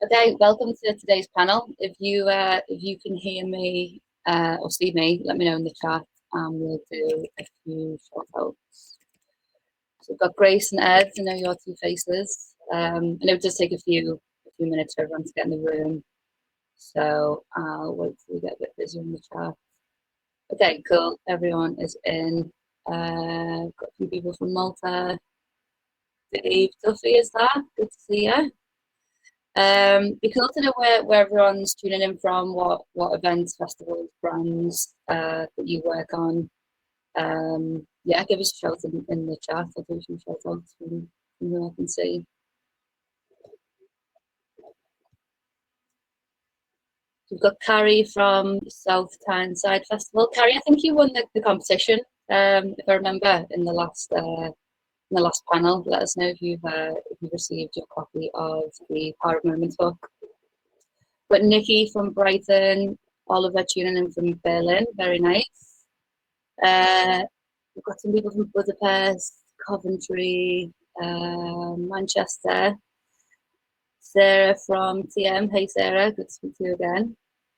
Okay, welcome to today's panel. If you can hear me or see me, let me know in the chat, and we'll do a few shout outs. So we've got Grace and Ed. I know your two faces. I know it does take a few minutes for everyone to get in the room, so I'll wait till we get a bit busier in the chat. Okay, cool. Everyone is in. Got a few people from Malta. Dave Duffy is that? Good to see you. Be cool to know where everyone's tuning in from, what events, festivals, brands that you work on. Yeah, give us a shout in the chat. I'll do some shout outs from who I can see. We've got Carrie from South Tyneside Festival. Carrie, I think you won the competition, if I remember, in the last panel. Let us know if you've received your copy of the Power of Moments book. But Nikki from Brighton, Oliver tuning in from Berlin, very nice. We've got some people from Budapest, Coventry, Manchester. Sarah from TM, hey Sarah, good to speak to you again.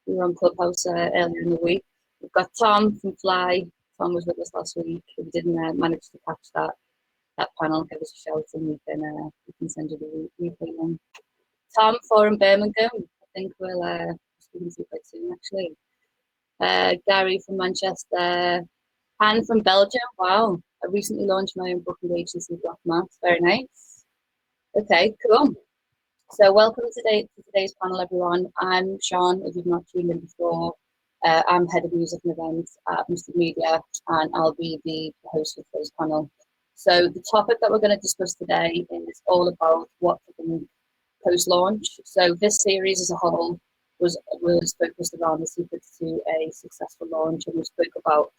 We were on Clubhouse earlier in the week. We've got Tom from Fly. Tom was with us last week. If you didn't manage to catch that panel, give us a shout and we can send you the replay link. Tom from Birmingham, I think we'll speaking to you quite soon actually. Gary from Manchester, Anne from Belgium. Wow, I recently launched my own booking agency, Black Maths. Very nice. Okay, cool. So welcome to today's panel, everyone. I'm Sian, if you've not tuned in before. I'm head of music and events at Mystic Media, and I'll be the host of today's panel. So the topic that we're going to discuss today is all about what to think post-launch. So this series as a whole was focused around the secrets to a successful launch, and we spoke about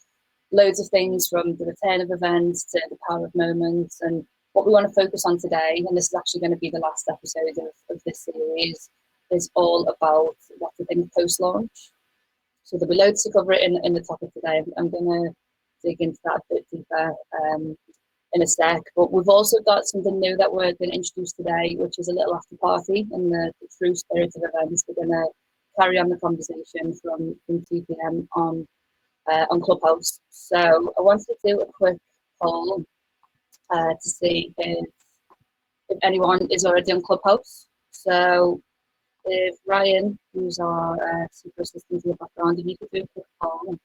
loads of things from the return of events to the power of moments. And what we want to focus on today, and this is actually going to be the last episode of this series, is all about what to think post-launch. So there'll be loads to cover in the topic today. I'm going to dig into that a bit deeper in a sec, but we've also got something new that we're going to introduce today, which is a little after party in the true spirit of events. We're going to carry on the conversation from 2 p.m. on Clubhouse. So I wanted to do a quick poll to see if anyone is already on Clubhouse. So if Ryan, who's our super assistant in the background, if you could do a quick poll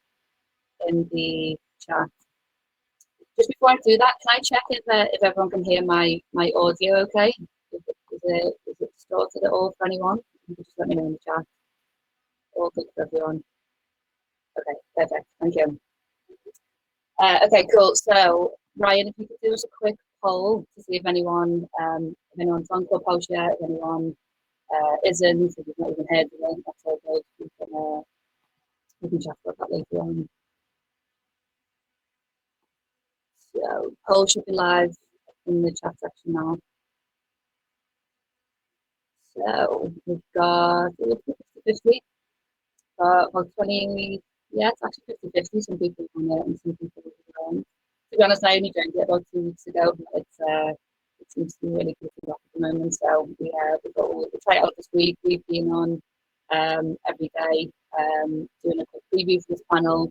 in the chat. Just before I do that, can I check if everyone can hear my audio okay? Is it distorted at all for anyone? You can just let me know in the chat. All good for everyone. Okay, perfect. Thank you. Okay, cool. So Ryan, if you could do us a quick poll to see if anyone's on Clubhouse yet, if anyone isn't, if you've not even heard of it, that's all good. We can chat about that later on. So poll should be live in the chat section now. So we've got 50-50, about 20, yeah, it's actually 50-50. Some people on it and some people around. To be honest, I only drank it about 2 weeks ago. It seems to be really good at the moment. So we try it out this week. We've been on every day doing a quick preview for this panel.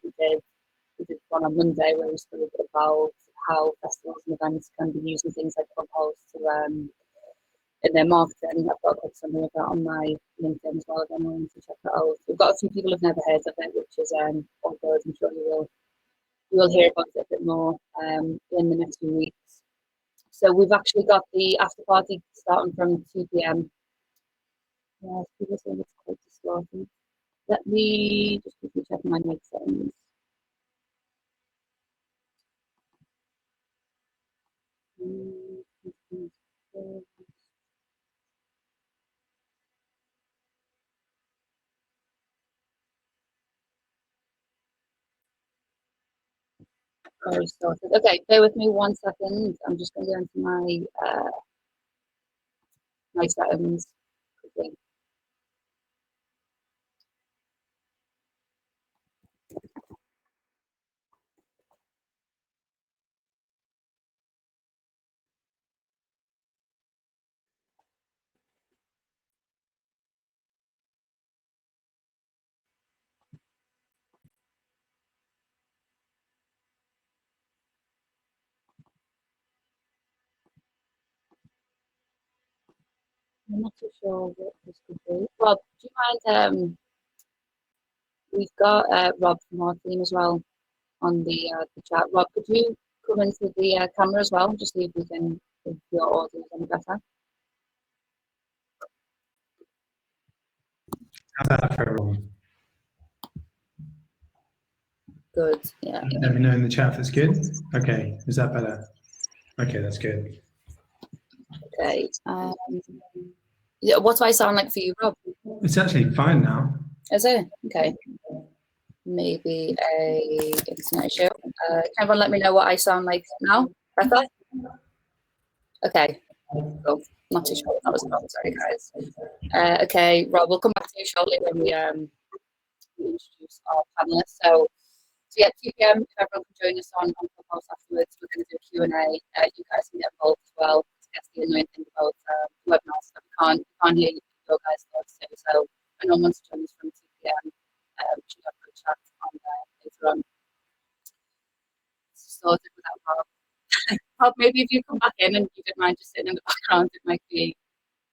We did one on Monday where we spoke about how festivals and events can be using things like Clubhouse to in their marketing. I've got something of that on my LinkedIn as well if anyone wants to check that out. We've got a few people who've never heard of it, which is all good. I'm sure you will hear about it a bit more in the next few weeks. So we've actually got the after party starting from 2 p.m. Yeah, people saying it's quite distorted. Let me just quickly check my mic settings. Okay, bear with me 1 second. I'm just going to go into my settings quickly. I'm not too sure what this could be. Rob, do you mind? We've got Rob from our team as well on the chat. Rob, could you come into the camera as well? Just see if we can, if your audio is any better. How's that for everyone? Good, yeah. Let me know in the chat if it's good. Okay, is that better? Okay, that's good. Okay. Yeah, what do I sound like for you, Rob? It's actually fine now. Is it? Okay. Maybe a internet issue. Can everyone let me know what I sound like now? Better? Okay. Cool. Not too sure what that was about. Sorry, guys. Okay, Rob, we'll come back to you shortly when we introduce our panelists. So yeah, 2 p.m. if everyone can join us on Clubhouse afterwards, we're going to do a Q&A. You guys can get involved as well. That's the annoying thing about webinars, that we can't hear your guys' thoughts too. So anyone wants to join us from 2 p.m. We should have a good chat on there later on. Sorted without Rob. Rob, maybe if you come back in and you don't mind just sitting in the background, it might be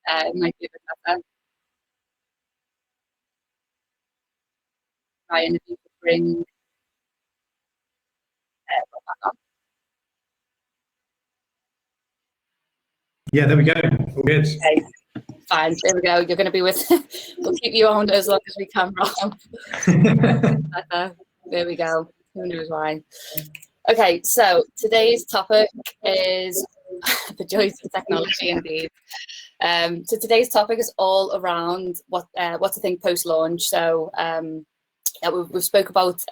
a bit better. Ryan, if you could bring Rob back on. Yeah, there we go. All good. Okay. Fine, there we go. You're going to be with, we'll keep you on as long as we can, Rob. There we go. Who knows why? Okay, so today's topic is the joys of technology, indeed. So today's topic is all around what to think post-launch. So yeah, we've spoke about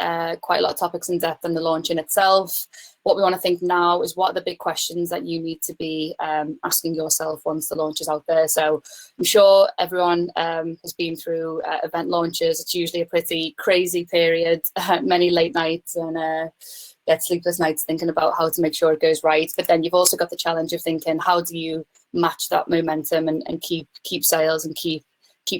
quite a lot of topics in depth in the launch in itself. What we want to think now is what are the big questions that you need to be asking yourself once the launch is out there. So I'm sure everyone has been through event launches. It's usually a pretty crazy period, many late nights and sleepless nights thinking about how to make sure it goes right. But then you've also got the challenge of thinking, how do you match that momentum and keep sales and keep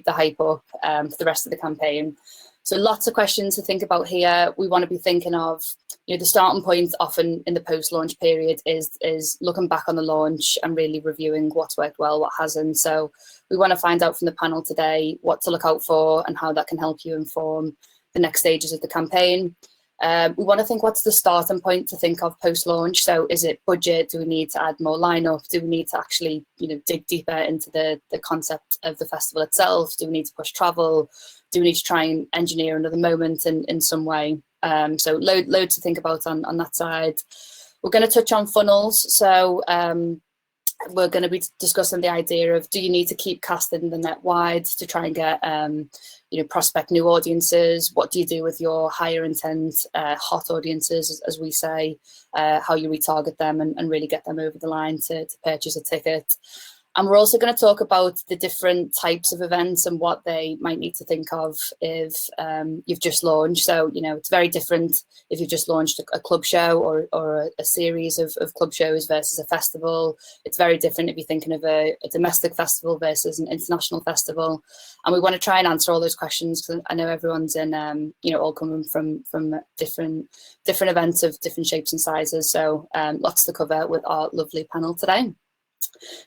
the hype up for the rest of the campaign. So lots of questions to think about here. We want to be thinking of, the starting point often in the post-launch period is looking back on the launch and really reviewing what's worked well, what hasn't. So we want to find out from the panel today what to look out for and how that can help you inform the next stages of the campaign. We want to think, what's the starting point to think of post-launch? So is it budget? Do we need to add more lineup? Do we need to actually, dig deeper into the concept of the festival itself? Do we need to push travel? Do we need to try and engineer another moment in some way? So loads to think about on that side. We're going to touch on funnels. So we're going to be discussing the idea of, do you need to keep casting the net wide to try and get prospect new audiences? What do you do with your higher intent hot audiences, as we say, how you retarget them and really get them over the line to purchase a ticket? And we're also going to talk about the different types of events and what they might need to think of if you've just launched. So, it's very different if you've just launched a club show or a series of club shows versus a festival. It's very different if you're thinking of a domestic festival versus an international festival. And we want to try and answer all those questions, because I know everyone's in, all coming from different events of different shapes and sizes. So lots to cover with our lovely panel today.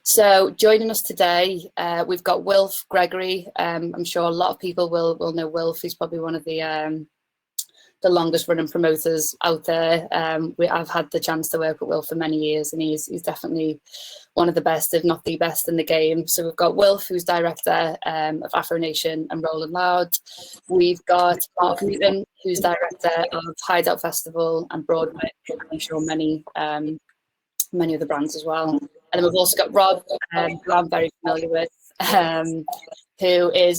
So joining us today, we've got Wilf Gregory. I'm sure a lot of people will know Wilf. He's probably one of the longest running promoters out there. I've had the chance to work with Wilf for many years, and he's definitely one of the best, if not the best, in the game. So we've got Wilf, who's director of Afro Nation and Rolling Loud. We've got Mark Newton, who's director of Hideout Festival and Broadwick. I'm sure many of the brands as well. And then we've also got Rob, who I'm very familiar with, who is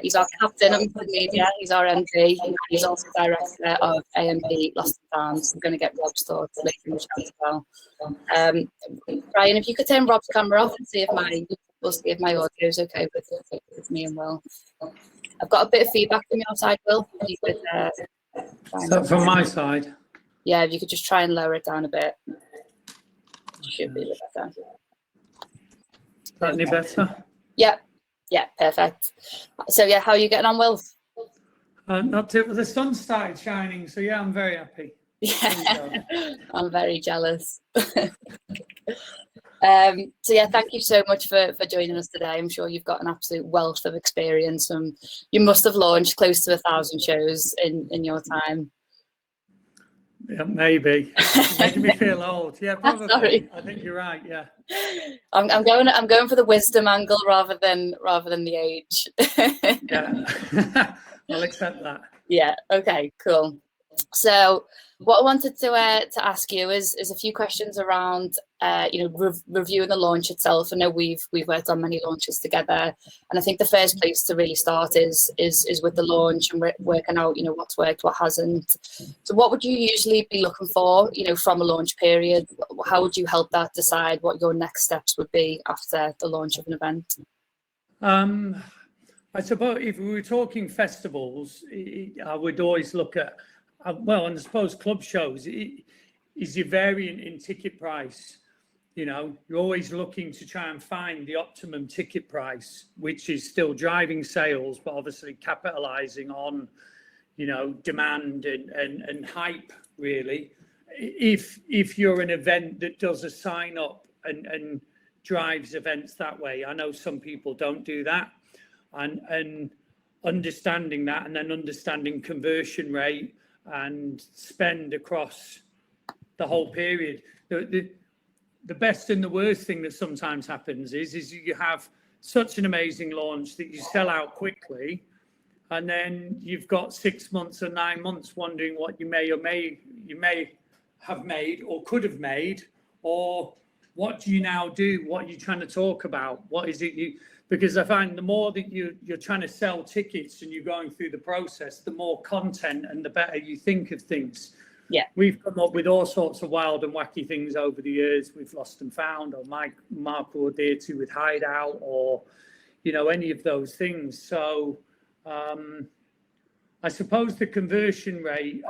he's our captain of the media, he's our MD, and he's also director of AMP Lost and Found. So we're going to get Rob's thoughts later in the chat as well. Brian, if you could turn Rob's camera off and see if my audio is okay with me and Will. I've got a bit of feedback from your side, Will. If you could, so from my side? Yeah, if you could just try and lower it down a bit. Should be a bit better. Is that any better? Yeah, perfect. So yeah, how are you getting on, Will? Not too. The sun started shining, so yeah, I'm very happy. Yeah, I'm very jealous. So yeah, thank you so much for joining us today. I'm sure you've got an absolute wealth of experience, and you must have launched close to 1,000 shows in your time. Yeah, maybe. Making me feel old. Yeah, probably. Sorry. I think you're right. Yeah. I'm going for the wisdom angle rather than the age. Yeah. I'll accept that. Yeah. Okay. Cool. So, what I wanted to ask you is a few questions around reviewing the launch itself. I know we've worked on many launches together, and I think the first place to really start is with the launch and working out what's worked, what hasn't. So, what would you usually be looking for from a launch period? How would you help that decide what your next steps would be after the launch of an event? I suppose if we were talking festivals, I would always look at, well, and I suppose club shows, is your variant in ticket price. You're always looking to try and find the optimum ticket price, which is still driving sales, but obviously capitalizing on, demand and hype, really. If you're an event that does a sign up and drives events that way, I know some people don't do that. And understanding that, and then understanding conversion rate and spend across the whole period. The best and the worst thing that sometimes happens is you have such an amazing launch that you sell out quickly, and then you've got 6 months or 9 months wondering what you may have made or could have made, or what do you now do? What are you trying to talk about? What is it because I find the more that you're trying to sell tickets and you're going through the process, the more content and the better you think of things. Yeah. We've come up with all sorts of wild and wacky things over the years. We've lost and found, or Mark will adhere to with Hideout, or, any of those things. So I suppose the conversion rate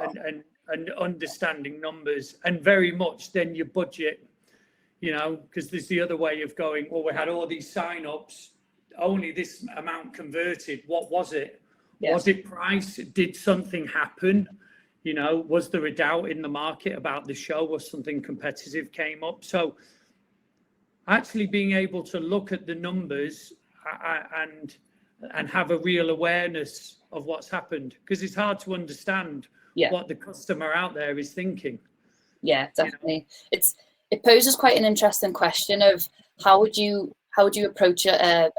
and understanding numbers, and very much then your budget, because there's the other way of going, well, we had all these sign-ups, only this amount converted. What was it? Yeah. Was it price? Did something happen? Was there a doubt in the market about the show, or something competitive came up? So actually being able to look at the numbers and have a real awareness of what's happened, because it's hard to understand what the customer out there is thinking. Yeah, definitely. It poses quite an interesting question of how would you approach a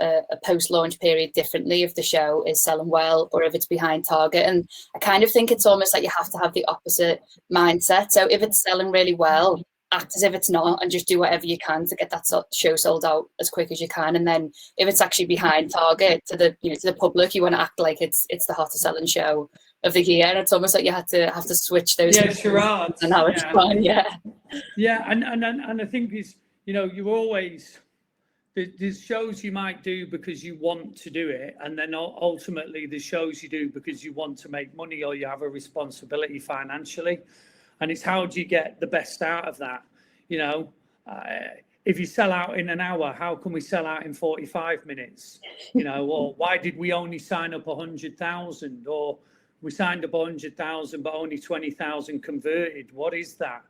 post-launch period differently if the show is selling well or if it's behind target. And I kind of think it's almost like you have to have the opposite mindset. So if it's selling really well, act as if it's not, and just do whatever you can to get that show sold out as quick as you can. And then if it's actually behind target to the public, you want to act like it's the hottest selling show of the year. And it's almost like you have to switch those charades and how it's fun. And I think is you always, there's shows you might do because you want to do it, and then ultimately the shows you do because you want to make money or you have a responsibility financially. And it's how do you get the best out of that? If you sell out in an hour, how can we sell out in 45 minutes? Or why did we only sign up 100,000? Or we signed up 100,000 but only 20,000 converted. What is that?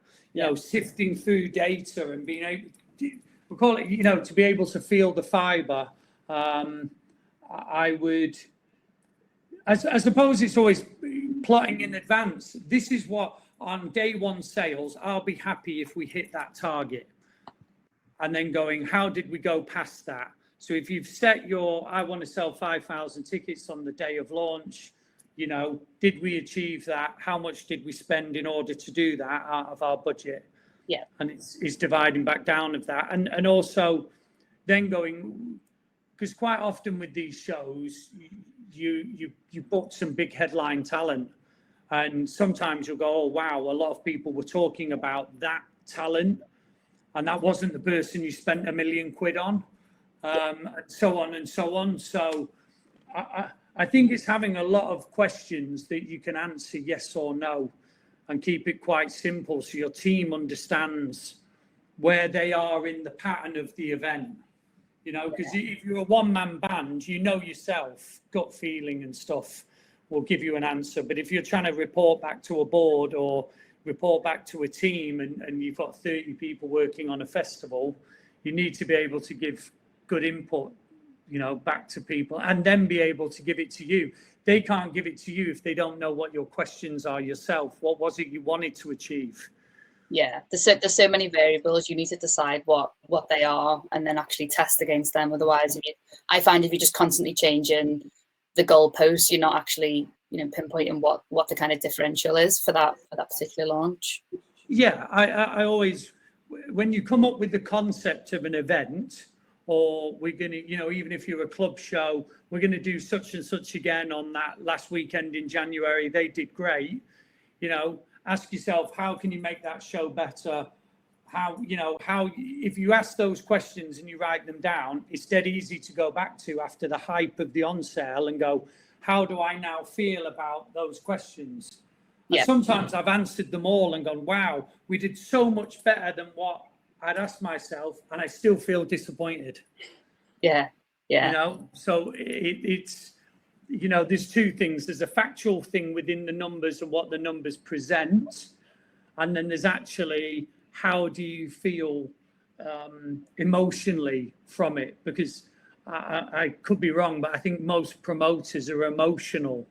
Sifting through data and being able to, we call it, to be able to feel the fiber. I suppose it's always plotting in advance. This is what, on day one sales, I'll be happy if we hit that target. And then going, how did we go past that? So if you've set I want to sell 5,000 tickets on the day of launch, did we achieve that? How much did we spend in order to do that out of our budget? Yeah. And it's dividing back down of that. And also then going, because quite often with these shows, you book some big headline talent. And sometimes you'll go, oh, wow, a lot of people were talking about that talent. And that wasn't the person you spent £1 million on, and so on and so on. So I think it's having a lot of questions that you can answer yes or no, and keep it quite simple so your team understands where they are in the pattern of the event. Because if you're a one-man band, yourself, gut feeling and stuff will give you an answer. But if you're trying to report back to a board or report back to a team and you've got 30 people working on a festival, you need to be able to give good input, back to people, and then be able to give it to you. They can't give it to you if they don't know what your questions are yourself. What was it you wanted to achieve? Yeah, there's so many variables. You need to decide what they are, and then actually test against them. Otherwise, I find if you're just constantly changing the goalposts, you're not actually pinpointing what the kind of differential is for that particular launch. Yeah, I always, when you come up with the concept of an event, or we're going to, even if you're a club show, we're going to do such and such again on that last weekend in January. They did great. Ask yourself, how can you make that show better? How if you ask those questions and you write them down, it's dead easy to go back to after the hype of the on sale and go, how do I now feel about those questions? Yeah. And sometimes I've answered them all and gone, wow, we did so much better than what I'd asked myself, and I still feel disappointed. Yeah. So it's there's two things. There's a factual thing within the numbers and what the numbers present, and then there's actually how do you feel emotionally from it? Because I could be wrong, but I think most promoters are emotional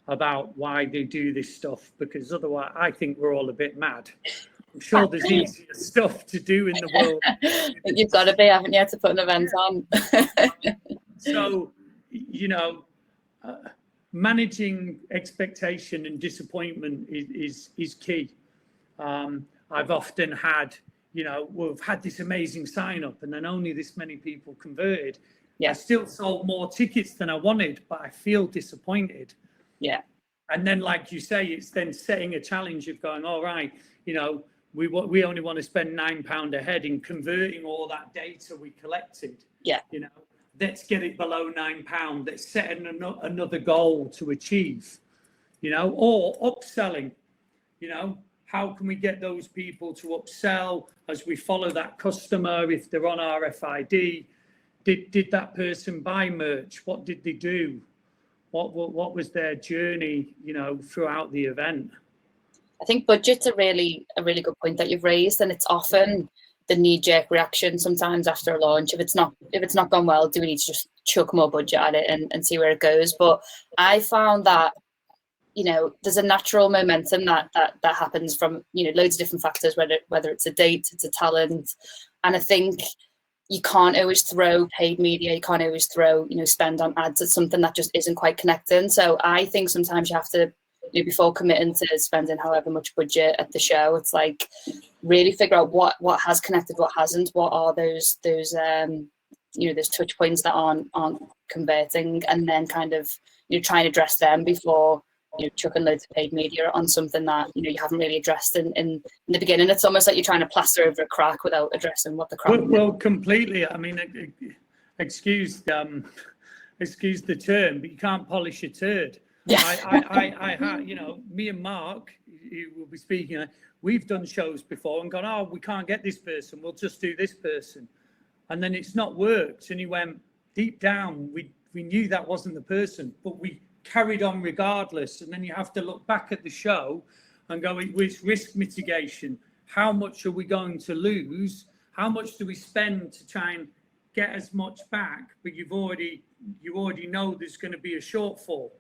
about why they do this stuff, because otherwise I think we're all a bit mad. I'm sure there's easier stuff to do in the world. You've got to be, haven't you, to put an event on? So, managing expectation and disappointment is key. I've often had, we've had this amazing sign up and then only this many people converted. Yeah. I still sold more tickets than I wanted, but I feel disappointed. Yeah. And then, like you say, it's then setting a challenge of going, all right, we only want to spend £9 a head in converting all that data we collected. Yeah. Let's get it below £9. Let's set another goal to achieve, or upselling, how can we get those people to upsell as we follow that customer? If they're on RFID, did that person buy merch? What did they do? What was their journey, throughout the event? I think budget's a really good point that you've raised, and it's often the knee-jerk reaction sometimes after a launch. If it's not gone well, do we need to just chuck more budget at it and see where it goes? But I found that there's a natural momentum that happens from loads of different factors, whether it's a date, it's a talent, and I think you can't always throw paid media, you can't always throw spend on ads at something that just isn't quite connecting. So I think sometimes you have to, before committing to spending however much budget at the show, it's like really figure out what has connected, what hasn't, what are those touch points that aren't converting, and then kind of try and address them before chucking loads of paid media on something that you haven't really addressed in the beginning. It's almost like you're trying to plaster over a crack without addressing what the crack is. Well, completely. I mean, excuse the term, but you can't polish a turd. Yeah. I me and Mark, who will be speaking, we've done shows before and gone, oh, we can't get this person, we'll just do this person, and then it's not worked. And he went, deep down, we knew that wasn't the person, but we carried on regardless. And then you have to look back at the show and go, it's risk mitigation. How much are we going to lose? How much do we spend to try and get as much back? But you already know there's going to be a shortfall.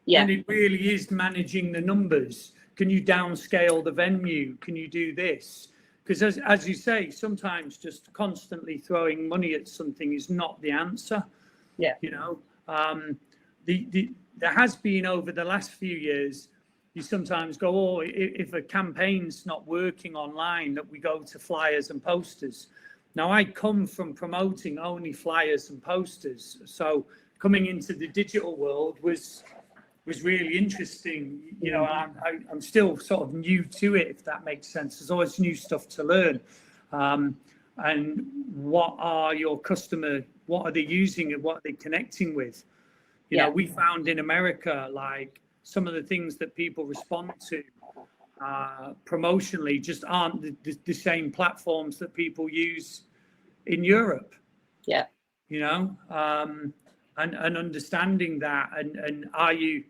Yeah. And it really is managing the numbers. Can you downscale the venue? Can you do this? Because as you say, sometimes just constantly throwing money at something is not the answer. Yeah. There has been over the last few years, you sometimes go, oh, if a campaign's not working online, that we go to flyers and posters. Now, I come from promoting only flyers and posters. So coming into the digital world was really interesting. I'm still sort of new to it, if that makes sense. There's always new stuff to learn. And what are your customer, what are they using and what are they connecting with? We found in America, like some of the things that people respond to promotionally just aren't the same platforms that people use in Europe. Yeah. And understanding that, and are you,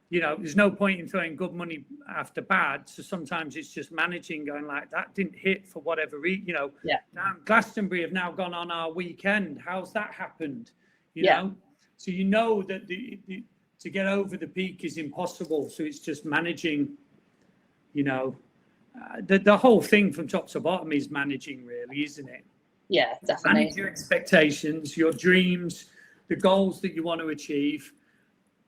you know, there's no point in throwing good money after bad. So sometimes it's just managing, going like, that didn't hit for whatever reason, you know. Yeah. Glastonbury have now gone on our weekend. How's that happened? You Yeah. know, so you know that to get over the peak is impossible. So it's just managing, you know, the whole thing from top to bottom is managing, really, isn't it? Yeah, definitely. Manage your expectations, your dreams, the goals that you want to achieve,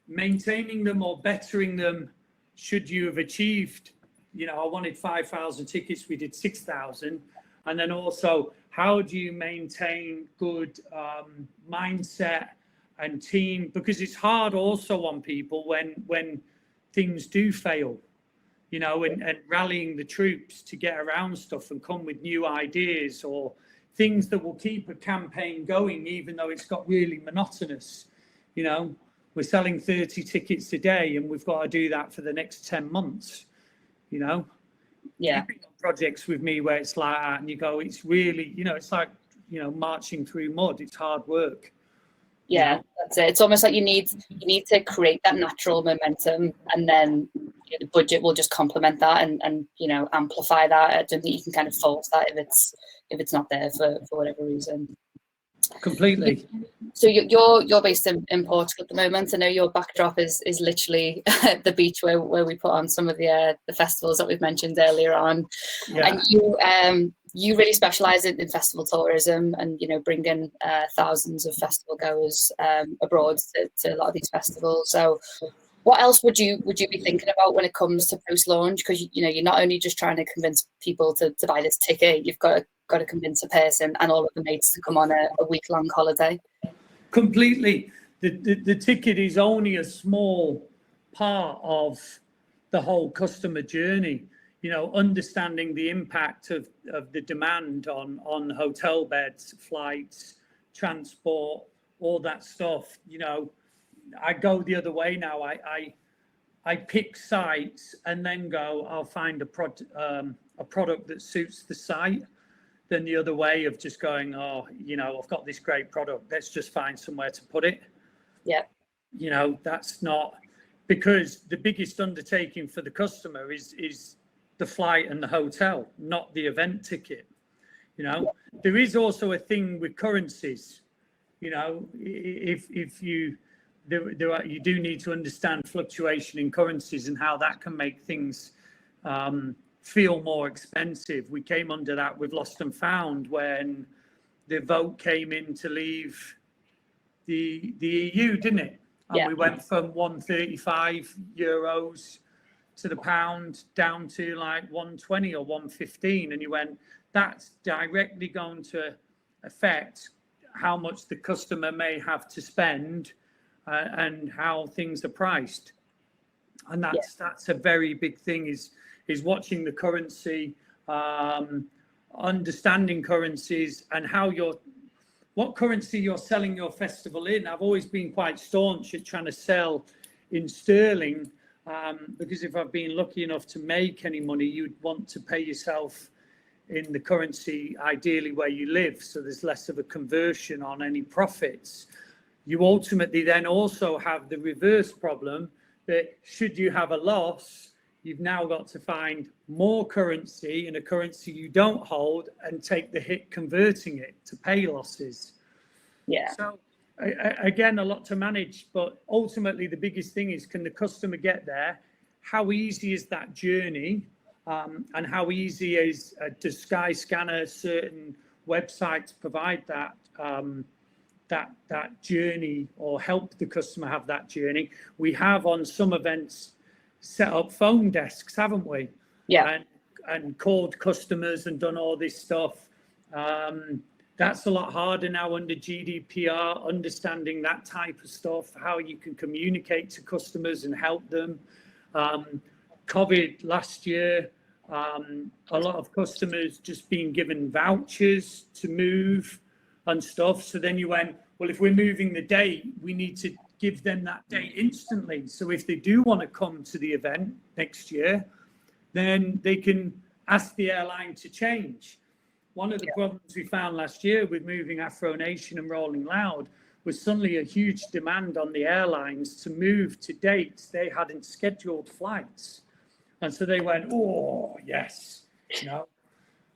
maintaining them or bettering them should you have achieved, you know, I wanted 5,000 tickets, we did 6,000. And then also, how do you maintain good mindset and team? Because it's hard also on people when things do fail, you know, and rallying the troops to get around stuff and come with new ideas or things that will keep a campaign going, even though it's got really monotonous. You know, we're selling 30 tickets a day and we've got to do that for the next 10 months, you know. Yeah. You've been on projects with me where it's like that and you go, it's really, you know, it's like, you know, marching through mud. It's hard work. Yeah, that's it. It's almost like you need to create that natural momentum, and then the budget will just complement that and you know, amplify that. I don't think you can kind of force that if it's not there for whatever reason. Completely. So you're based in Portugal at the moment. I know your backdrop is literally the beach where we put on some of the festivals that we've mentioned earlier on. Yeah. And you really specialize in festival tourism and, you know, bring in thousands of festival goers abroad to a lot of these festivals. So what else would you be thinking about when it comes to post-launch? Because, you know, you're not only just trying to convince people to buy this ticket, you've got to convince a person and all of the mates to come on a week-long holiday. Completely. The ticket is only a small part of the whole customer journey. You know, understanding the impact of the demand on hotel beds, flights, transport, all that stuff. You know, I go the other way now. I pick sites and then go, I'll find a product that suits the site, than the other way of just going, oh, you know, I've got this great product, let's just find somewhere to put it. Yeah. You know, that's not, because the biggest undertaking for the customer is the flight and the hotel, not the event ticket. You know, there is also a thing with currencies. You know, if you you do need to understand fluctuation in currencies and how that can make things feel more expensive. We came under that with Lost and Found when the vote came in to leave the EU, didn't it? And yeah. We went from 135 euros to the pound down to like 120 or 115, and you went, that's directly going to affect how much the customer may have to spend and how things are priced. And that's a very big thing, is watching the currency, understanding currencies and what currency you're selling your festival in. I've always been quite staunch at trying to sell in sterling, because if I've been lucky enough to make any money, you'd want to pay yourself in the currency ideally where you live, so there's less of a conversion on any profits. You ultimately then also have the reverse problem that should you have a loss, you've now got to find more currency in a currency you don't hold and take the hit converting it to pay losses. Yeah. So again, a lot to manage, but ultimately the biggest thing is, can the customer get there? How easy is that journey? And how easy is does Skyscanner, certain websites provide that that journey or help the customer have that journey? We have on some events set up phone desks, haven't we? Yeah. And called customers and done all this stuff. That's a lot harder now under GDPR, understanding that type of stuff, how you can communicate to customers and help them. COVID last year, a lot of customers just being given vouchers to move and stuff. So then you went, well, if we're moving the date, we need to give them that date instantly. So if they do want to come to the event next year, then they can ask the airline to change. One of the problems we found last year with moving Afro Nation and Rolling Loud was suddenly a huge demand on the airlines to move to dates they hadn't scheduled flights. And so they went, oh, yes,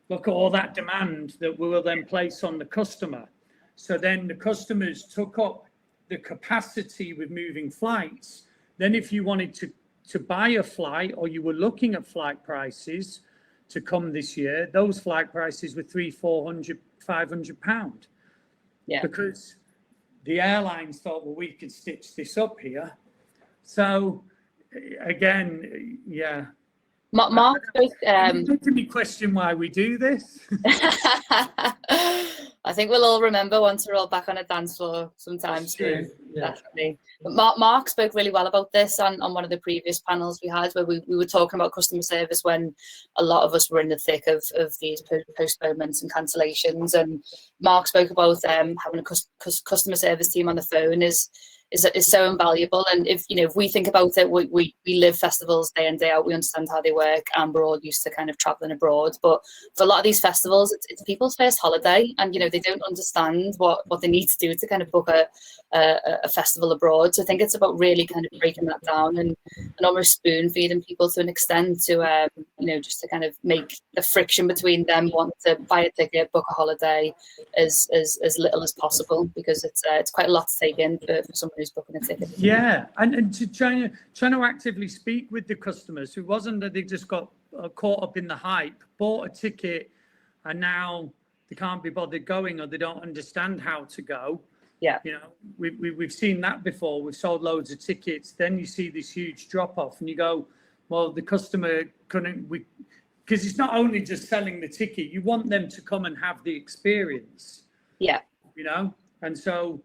look at all that demand that we will then place on the customer. So then the customers took up the capacity with moving flights. Then if you wanted to buy a flight, or you were looking at flight prices to come this year, those flight prices were £300, £400, £500. Yeah. Because the airlines thought, well, we could stitch this up here. So again, yeah. Mark, making me question why we do this. I think we'll all remember once we're all back on a dance floor sometime soon. Yeah. Definitely. But Mark spoke really well about this on one of the previous panels we had, where we were talking about customer service when a lot of us were in the thick of these postponements and cancellations. And Mark spoke about having a customer service team on the phone is so invaluable. And if we think about it, we live festivals day in, day out. We understand how they work, and we're all used to kind of traveling abroad. But for a lot of these festivals, it's people's first holiday, and they don't understand what they need to do to kind of book a festival abroad. So I think it's about really kind of breaking that down and almost spoon feeding people to an extent to just to kind of make the friction between them wanting to buy a ticket, book a holiday as little as possible, because it's quite a lot to take in for someone who's booking a ticket. Yeah, and to trying to actively speak with the customers, who wasn't that they just got caught up in the hype, bought a ticket, and now they can't be bothered going, or they don't understand how to go. Yeah, we've seen that before. We've sold loads of tickets, then you see this huge drop off, and you go, well, the customer couldn't. Because it's not only just selling the ticket, you want them to come and have the experience. Yeah, and so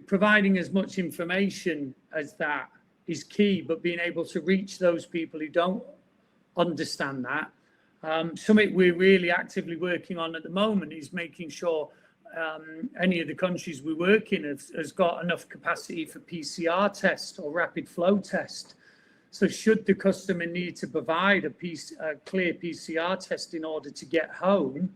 providing as much information as that is key, but being able to reach those people who don't understand that. Something we're really actively working on at the moment is making sure any of the countries we work in has got enough capacity for PCR test or rapid flow test. So should the customer need to provide a clear PCR test in order to get home,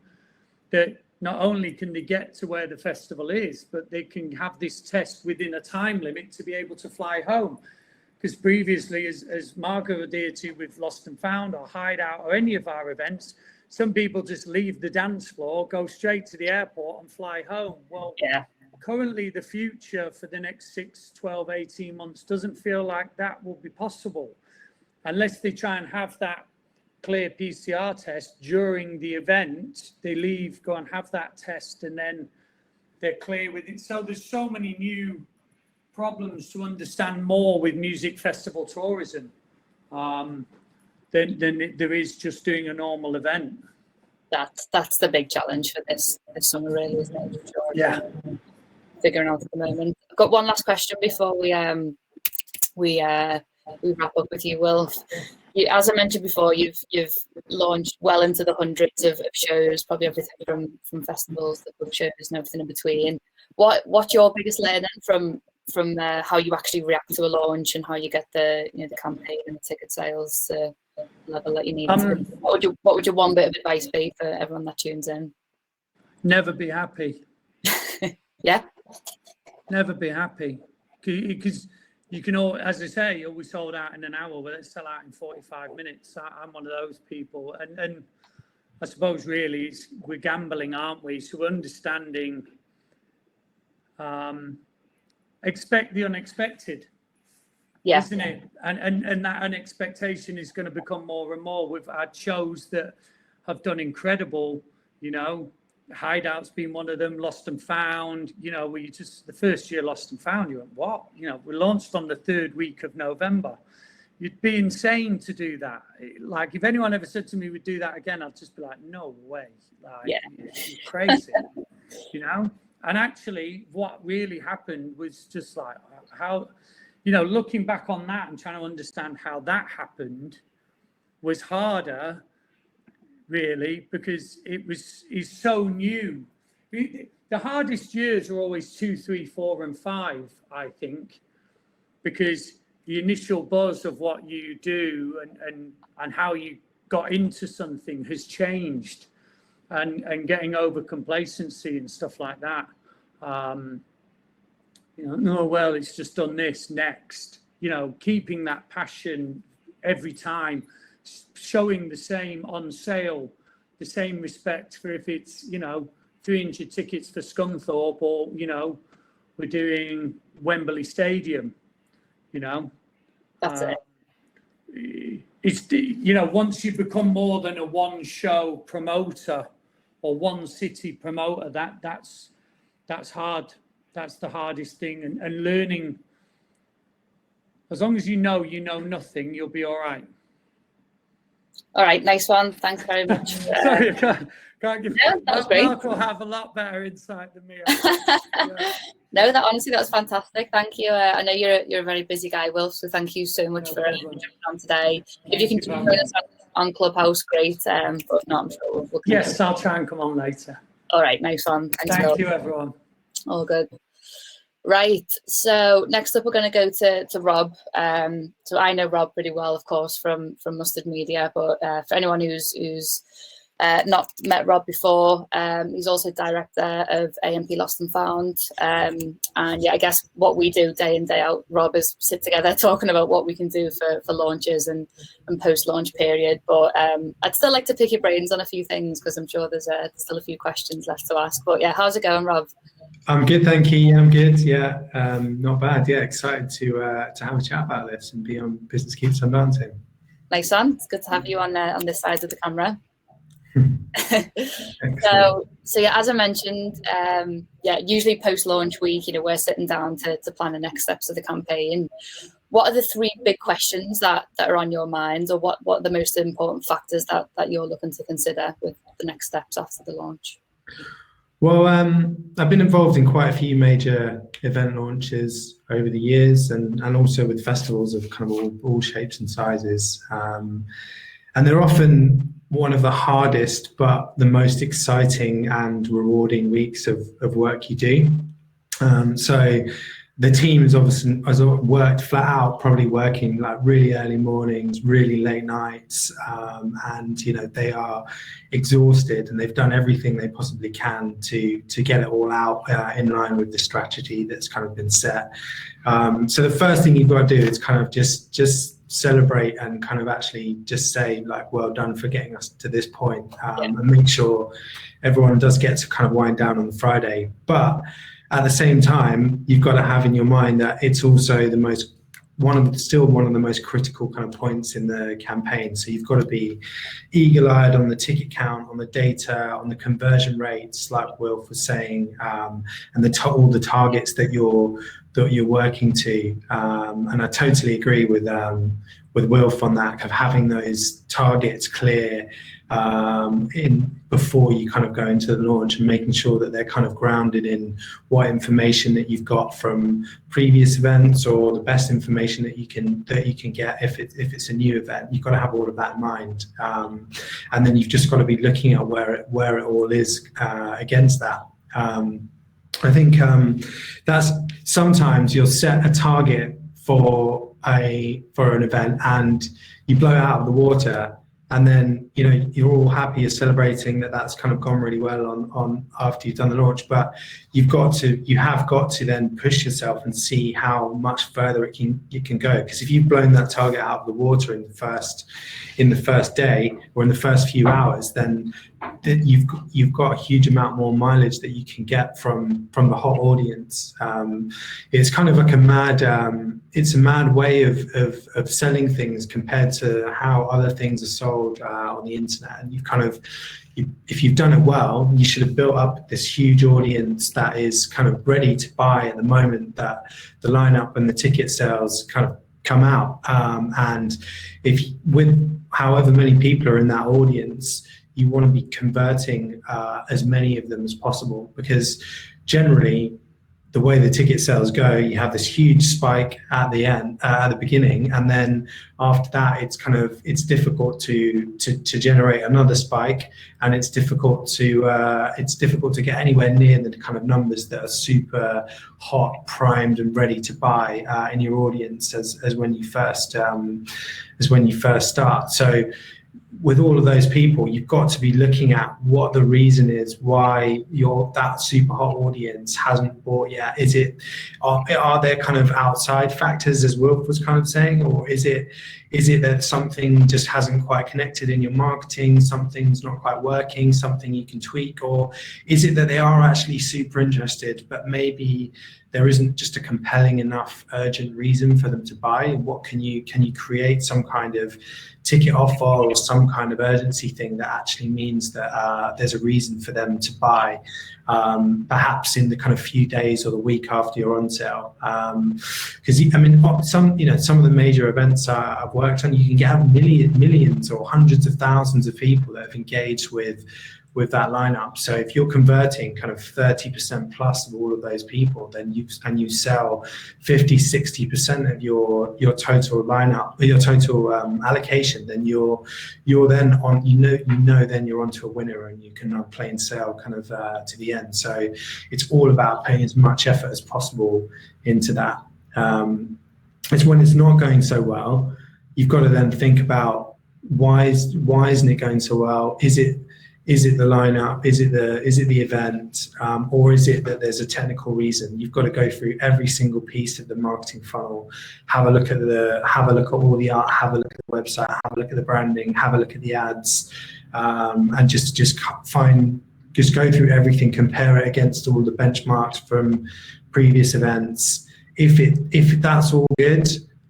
that not only can they get to where the festival is, but they can have this test within a time limit to be able to fly home. Because previously, as Marco adhered to with Lost and Found or Hideout or any of our events, some people just leave the dance floor, go straight to the airport and fly home. Well, yeah. Currently the future for the next 6, 12, 18 months doesn't feel like that will be possible unless they try and have that clear PCR test during the event. They leave, go and have that test, and then they're clear with it. So there's so many new problems to understand more with music festival tourism than there is just doing a normal event. That's the big challenge for this summer, really, isn't it? Yeah. Figuring out at the moment. I've got one last question before we wrap up with you, Will. As I mentioned before, you've launched well into the hundreds of shows, probably everything from festivals to club shows and everything in between. What's your biggest learning from how you actually react to a launch and how you get the campaign and the ticket sales to the level that you need? What would your one bit of advice be for everyone that tunes in? Never be happy. Yeah. Never be happy, because you can all, as I say, we sold out in an hour, but let's sell out in 45 minutes. I'm one of those people, and I suppose really we're gambling, aren't we? So understanding, expect the unexpected, isn't it? And that unexpectation is going to become more and more. We've had shows that have done incredible, Hideout's been one of them, Lost and Found, the first year Lost and Found, you went, what? We launched on the 3rd week of November. You'd be insane to do that. Like, if anyone ever said to me we'd do that again, I'd just be like, no way. You're crazy, And actually, what really happened was just like how, looking back on that and trying to understand how that happened was harder, really, because it's so new. The hardest years are always 2, 3, 4, and 5, I think, because the initial buzz of what you do and how you got into something has changed, and getting over complacency and stuff like that. You know, no, well, it's just done this next. You know, keeping that passion every time, showing the same on sale, the same respect for if it's, you know, 300 tickets for Scunthorpe, or, you know, we're doing Wembley Stadium, you know. That's it. It's, you know, once you become more than a one show promoter or one city promoter, that's hard. That's the hardest thing. And learning, as long as you know nothing, you'll be all right. All right, nice one. Thanks very much. Sorry, can't give. No, that was great. Mark will have a lot better insight than me. No, that honestly, that was fantastic. Thank you. I know you're a very busy guy, Will, so thank you so much for jumping on today. If you can join us on Clubhouse, great. But if not, I'm sure we'll yes, I'll try and come on later. All right, nice one. Thanks, Thank Will. you, everyone. All good. Right, so next up we're going to go to Rob. So I know Rob pretty well, of course, from Mustard Media, but for anyone who's not met Rob before, he's also director of AMP Lost and Found. And yeah, I guess what we do day in, day out, Rob, is sit together talking about what we can do for launches and post-launch period. But I'd still like to pick your brains on a few things, because I'm sure there's still a few questions left to ask. But yeah, how's it going, Rob? I'm good, thank you. I'm good. Yeah, not bad. Yeah, excited to have a chat about this and be on Business Keeps on Dancing. Nice one. It's good to have you on this side of the camera. So yeah, as I mentioned, yeah, usually post-launch week, you know, we're sitting down to plan the next steps of the campaign. What are the three big questions that are on your mind, or what are the most important factors that you're looking to consider with the next steps after the launch? Well, I've been involved in quite a few major event launches over the years, and also with festivals of kind of all shapes and sizes. And they're often one of the hardest, but the most exciting and rewarding weeks of work you do. So the team has worked flat out, probably working like really early mornings, really late nights, and you know, they are exhausted, and they've done everything they possibly can to get it all out in line with the strategy that's kind of been set. So the first thing you've got to do is kind of just celebrate and kind of actually just say, like, well done for getting us to this point, and make sure everyone does get to kind of wind down on the Friday. But at the same time, you've got to have in your mind that it's also one of the most critical kind of points in the campaign. So you've got to be eagle-eyed on the ticket count, on the data, on the conversion rates, like Wilf was saying, and all the targets that you're working to. And I totally agree with Wilf on that, of having those targets clear before you kind of go into the launch, and making sure that they're kind of grounded in what information that you've got from previous events, or the best information that you can get if it's a new event. You've got to have all of that in mind, and then you've just got to be looking at where it all is against that. I think that's sometimes you'll set a target for an event and you blow it out of the water, and then, you know, you're all happy, you're celebrating that's kind of gone really well on after you've done the launch. But you have got to then push yourself and see how much further it can go. Because if you've blown that target out of the water in the first day or in the first few hours, then you've got a huge amount more mileage that you can get from the hot audience. It's kind of like a mad way of selling things compared to how other things are sold on the internet. And if you've done it well, you should have built up this huge audience that is kind of ready to buy at the moment that the lineup and the ticket sales kind of come out. And with however many people are in that audience, you want to be converting as many of them as possible, because generally the way the ticket sales go, you have this huge spike at the beginning, and then after that it's difficult to generate another spike, and it's difficult to get anywhere near the kind of numbers that are super hot, primed and ready to buy in your audience as when you first start. So with all of those people, you've got to be looking at what the reason is why that super hot audience hasn't bought yet. Are there kind of outside factors, as Wilf was kind of saying, or is it that something just hasn't quite connected in your marketing, something's not quite working, something you can tweak, or is it that they are actually super interested, but maybe there isn't just a compelling enough urgent reason for them to buy? What can you create some kind of ticket offer or some kind of urgency thing that actually means that there's a reason for them to buy, perhaps in the kind of few days or the week after you're on sale? Because I mean, some of the major events I've worked on, you can get millions or hundreds of thousands of people that have engaged with that lineup. So if you're converting kind of 30% plus of all of those people, then you sell 50-60% of your total lineup, your total allocation, then you're then on, then you're onto a winner, and you can plain sail kind of to the end. So it's all about putting as much effort as possible into that. It's when it's not going so well, you've got to then think about why isn't it going so well? Is it the lineup? Is it the event? Or is it that there's a technical reason? You've got to go through every single piece of the marketing funnel, have a look at all the art, have a look at the website, have a look at the branding, have a look at the ads, and just go through everything, compare it against all the benchmarks from previous events. If that's all good,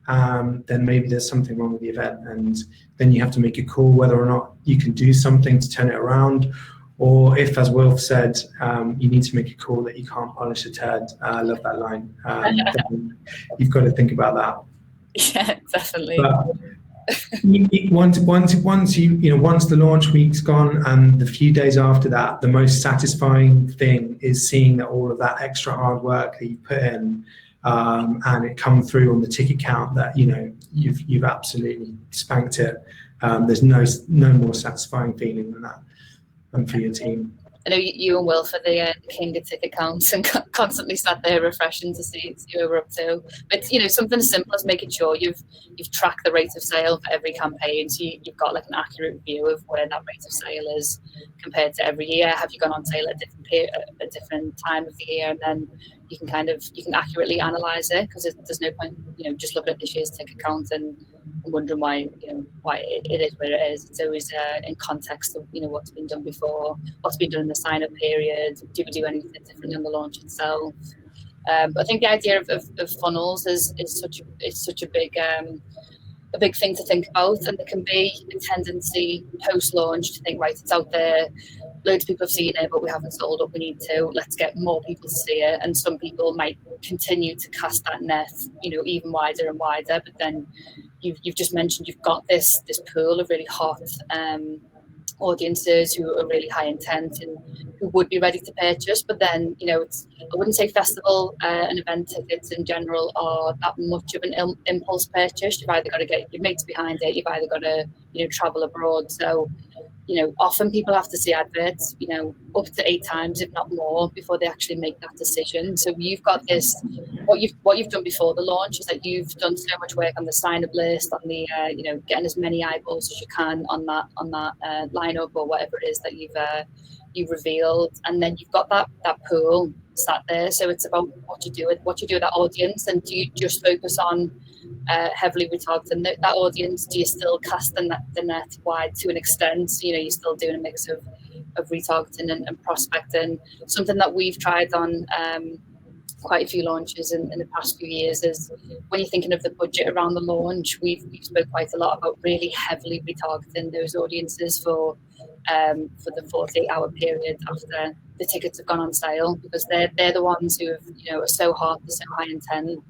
then maybe there's something wrong with the event, and then you have to make a call whether or not you can do something to turn it around, or if, as Wilf said, you need to make a call that you can't polish a turd. I love that line. Then you've got to think about that. Yeah, definitely. But once the launch week's gone and the few days after that, the most satisfying thing is seeing that all of that extra hard work that you put in, and it come through on the ticket count, that you've absolutely spanked it. There's no more satisfying feeling than that, and for your team. I know you and Wilf are the king of ticket counts and constantly sat there refreshing to see what we're up to. But something as simple as making sure you've tracked the rate of sale for every campaign, so you've got like an accurate view of where that rate of sale is compared to every year. Have you gone on sale at a different time of the year, and then you can accurately analyze it, because there's no point just looking at this year's ticket count and wondering why it is where it is. It's always in context of what's been done before, what's been done in the sign-up period. Do we do anything differently on the launch itself? But I think the idea of funnels is such a big thing to think about, and there can be a tendency post-launch to think, right, it's out there, loads of people have seen it, but we haven't sold what we need to. Let's get more people to see it. And some people might continue to cast that net, even wider and wider. But then you've just mentioned you've got this pool of really hot audiences who are really high intent and who would be ready to purchase. But then, I wouldn't say festival and event tickets in general are that much of an impulse purchase. You've either got to get your mates behind it, you've either got to, travel abroad. So, often people have to see adverts, up to 8 times, if not more, before they actually make that decision. So you've got this, what you've done before the launch is that you've done so much work on the sign-up list, on the, getting as many eyeballs as you can on that lineup or whatever it is that you've revealed, and then you've got that pool sat there. So it's about what you do with that audience, and do you just focus on heavily retargeting that audience? Do you still cast the net wide to an extent? You're still doing a mix of retargeting and prospecting. Something that we've tried on quite a few launches in the past few years is, when you're thinking of the budget around the launch, we've spoke quite a lot about really heavily retargeting those audiences for the 48-hour period after the tickets have gone on sale, because they're the ones who have, are so hot, they're so high intent.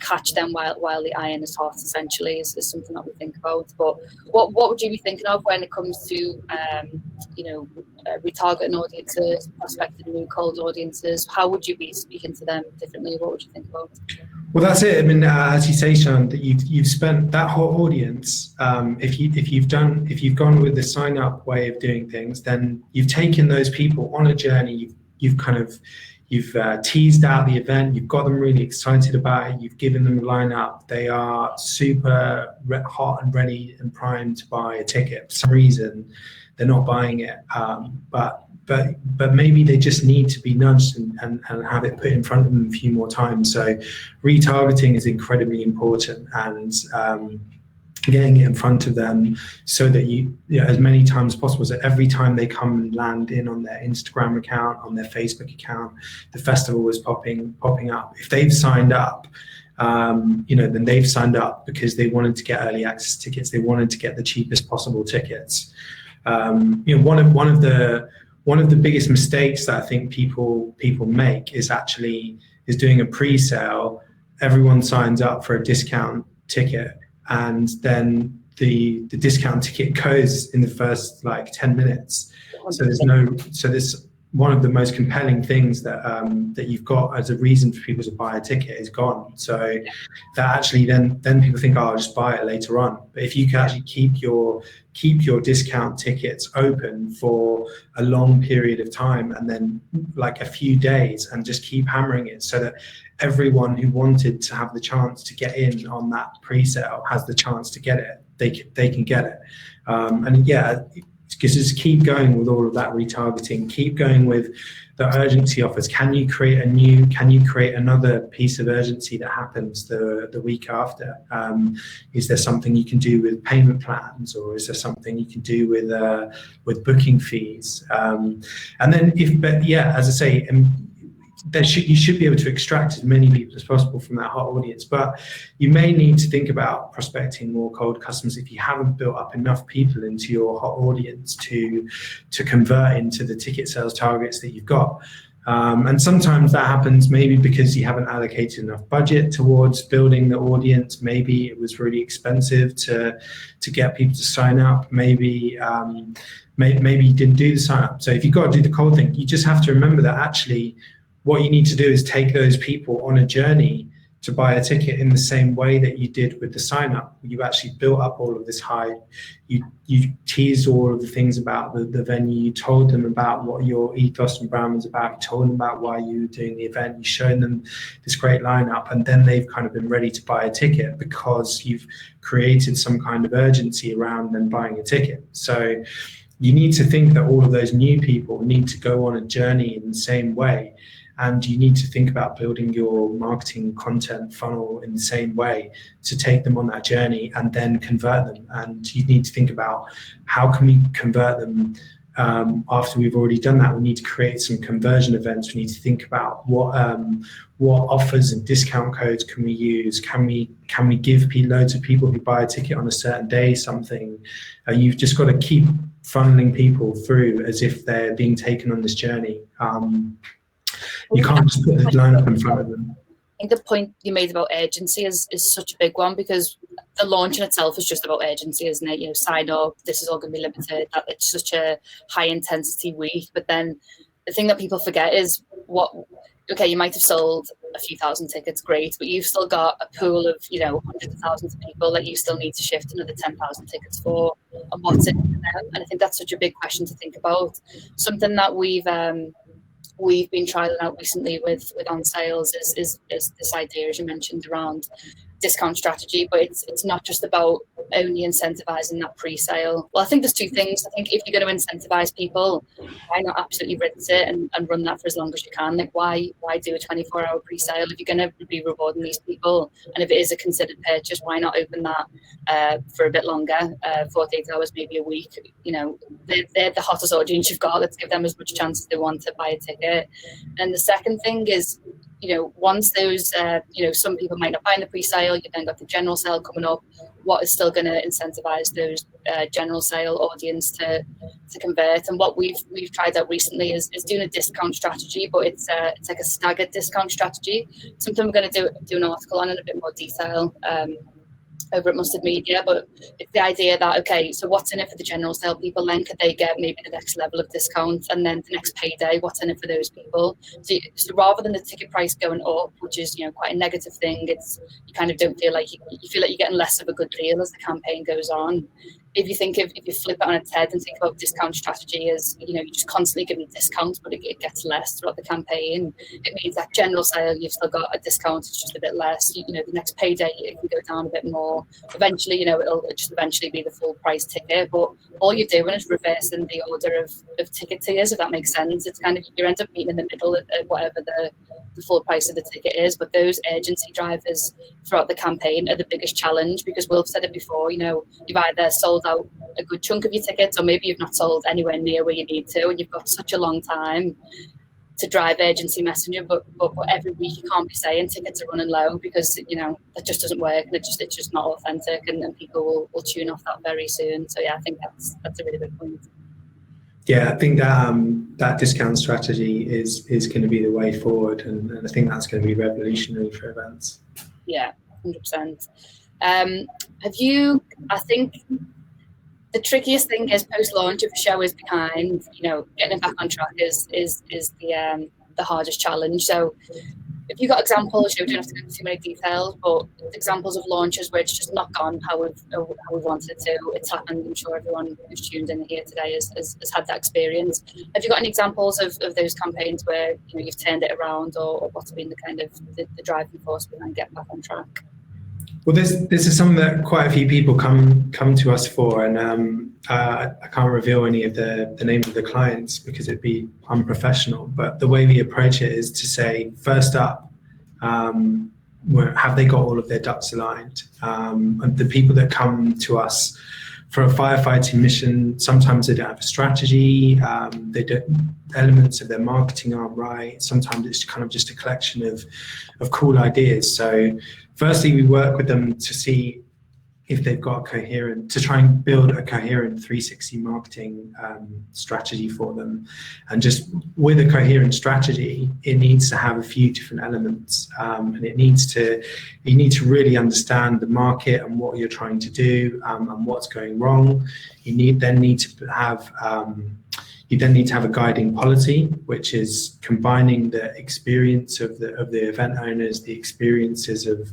Catch them while the iron is hot, essentially, is something that we think about. But what would you be thinking of when it comes to retargeting audiences, prospecting new cold audiences? How would you be speaking to them differently? What would you think about? Well, that's it. I mean, as you say, Sian, that you've spent that whole audience. If you've gone with the sign up way of doing things, then you've taken those people on a journey. You've you've teased out the event, you've got them really excited about it, you've given them a lineup, they are super hot and ready and primed to buy a ticket. For some reason, they're not buying it, but maybe they just need to be nudged and have it put in front of them a few more times. So retargeting is incredibly important, and getting it in front of them so that you know, as many times as possible, so every time they come and land in on their Instagram account, on their Facebook account, the festival is popping up. If they've signed up, then they've signed up because they wanted to get early access tickets. They wanted to get the cheapest possible tickets. One of the biggest mistakes that I think people make is doing a pre-sale. Everyone signs up for a discount ticket, and then the discount ticket goes in the first 10 minutes. So there's one of the most compelling things that you've got as a reason for people to buy a ticket is gone. So that actually then people think, oh, I'll just buy it later on. But if you can actually keep your discount tickets open for a long period of time, and then a few days, and just keep hammering it so that everyone who wanted to have the chance to get in on that pre-sale has the chance to get it, they can get it. Because just keep going with all of that retargeting, keep going with the urgency offers. Can you create another piece of urgency that happens the week after? Is there something you can do with payment plans, or is there something you can do with booking fees? And then as I say, you should be able to extract as many people as possible from that hot audience, but you may need to think about prospecting more cold customers if you haven't built up enough people into your hot audience to convert into the ticket sales targets that you've got. And sometimes that happens maybe because you haven't allocated enough budget towards building the audience. Maybe it was really expensive to get people to sign up. Maybe you didn't do the sign up. So if you've got to do the cold thing, you just have to remember that actually what you need to do is take those people on a journey to buy a ticket in the same way that you did with the sign up. You actually built up all of this hype. You teased all of the things about the venue. You told them about what your ethos and brand was about. You told them about why you were doing the event. You showed them this great lineup, and then they've kind of been ready to buy a ticket because you've created some kind of urgency around them buying a ticket. So you need to think that all of those new people need to go on a journey in the same way. And you need to think about building your marketing content funnel in the same way to take them on that journey and then convert them. And you need to think about how can we convert them after we've already done that. We need to create some conversion events. We need to think about what offers and discount codes can we use. Can we give loads of people who buy a ticket on a certain day something? You've just got to keep funneling people through as if they're being taken on this journey. You can't just put the lineup in front of them. I think the point you made about urgency is such a big one, because the launch in itself is just about urgency, isn't it? Sign up, this is all going to be limited, that it's such a high intensity week. But then the thing that people forget is you might have sold a few thousand tickets, great, but you've still got a pool of, hundreds of thousands of people that you still need to shift another 10,000 tickets for, and what's in it for them? And I think that's such a big question to think about. Something that we've been trialing out recently with on sales is this idea, as you mentioned, around discount strategy. But it's not just about only incentivizing that pre-sale. Well, I think there's two things. I think if you're going to incentivize people, why not absolutely rinse it and run that for as long as you can? Why do a 24-hour pre-sale if you're going to be rewarding these people? And if it is a considered purchase, why not open that for a bit longer, 48 hours, maybe a week? They're the hottest audience you've got. Let's give them as much chance as they want to buy a ticket. And the second thing is, once those, some people might not buy in the pre-sale, you then got the general sale coming up. What is still going to incentivize those general sale audience to convert? And what we've tried out recently is doing a discount strategy, but it's like a staggered discount strategy. Something we're going to do an article on in a bit more detail over at Mustard Media, but it's the idea that, so what's in it for the general sale people? Then could they get maybe the next level of discount, and then the next payday, what's in it for those people? So rather than the ticket price going up, which is quite a negative thing, you kind of don't feel like you feel like you're getting less of a good deal as the campaign goes on. if you think if you flip it on its head and think about discount strategy as, you know, you're just constantly giving discounts, but it gets less throughout the campaign. It means that general sale, you've still got a discount, it's just a bit less. You know, the next payday, it can go down a bit more. Eventually, you know, it'll just eventually be the full price ticket. But all you're doing is reversing the order of ticket tiers, if that makes sense. It's kind of, you end up meeting in the middle at whatever the full price of the ticket is. But those urgency drivers throughout the campaign are the biggest challenge, because we've said it before, you know, you've either sold out a good chunk of your tickets, or maybe you've not sold anywhere near where you need to, and you've got such a long time to drive urgency messaging. But every week you can't be saying tickets are running low, because, you know, that just doesn't work, and it's just not authentic, and people will tune off that very soon. So yeah, I think that's a really good point. Yeah, I think that that discount strategy is going to be the way forward, and I think that's going to be revolutionary for events. Yeah, 100%. Have you? I think the trickiest thing is post-launch, if a show is behind, you know, getting it back on track is the hardest challenge. So if you've got examples, you know, we don't have to go into too many details, but examples of launches where it's just not gone how we've wanted it to. It's happened. I'm sure everyone who's tuned in here today has had that experience. Have you got any examples of those campaigns where, you know, you've turned it around, or what's been the kind of the driving force behind getting back on track? Well, this is something that quite a few people come to us for, and I can't reveal any of the names of the clients because it'd be unprofessional. But the way we approach it is to say, first up, have they got all of their ducks aligned? And the people that come to us for a firefighting mission, sometimes they don't have a strategy, they don't, elements of their marketing aren't right. Sometimes it's kind of just a collection of cool ideas. So firstly, we work with them to see if they've got to try and build a coherent 360 marketing strategy for them. And just with a coherent strategy, it needs to have a few different elements, and you need to really understand the market and what you're trying to do, and what's going wrong. You then need to have a guiding policy, which is combining the experience of the event owners, the experiences of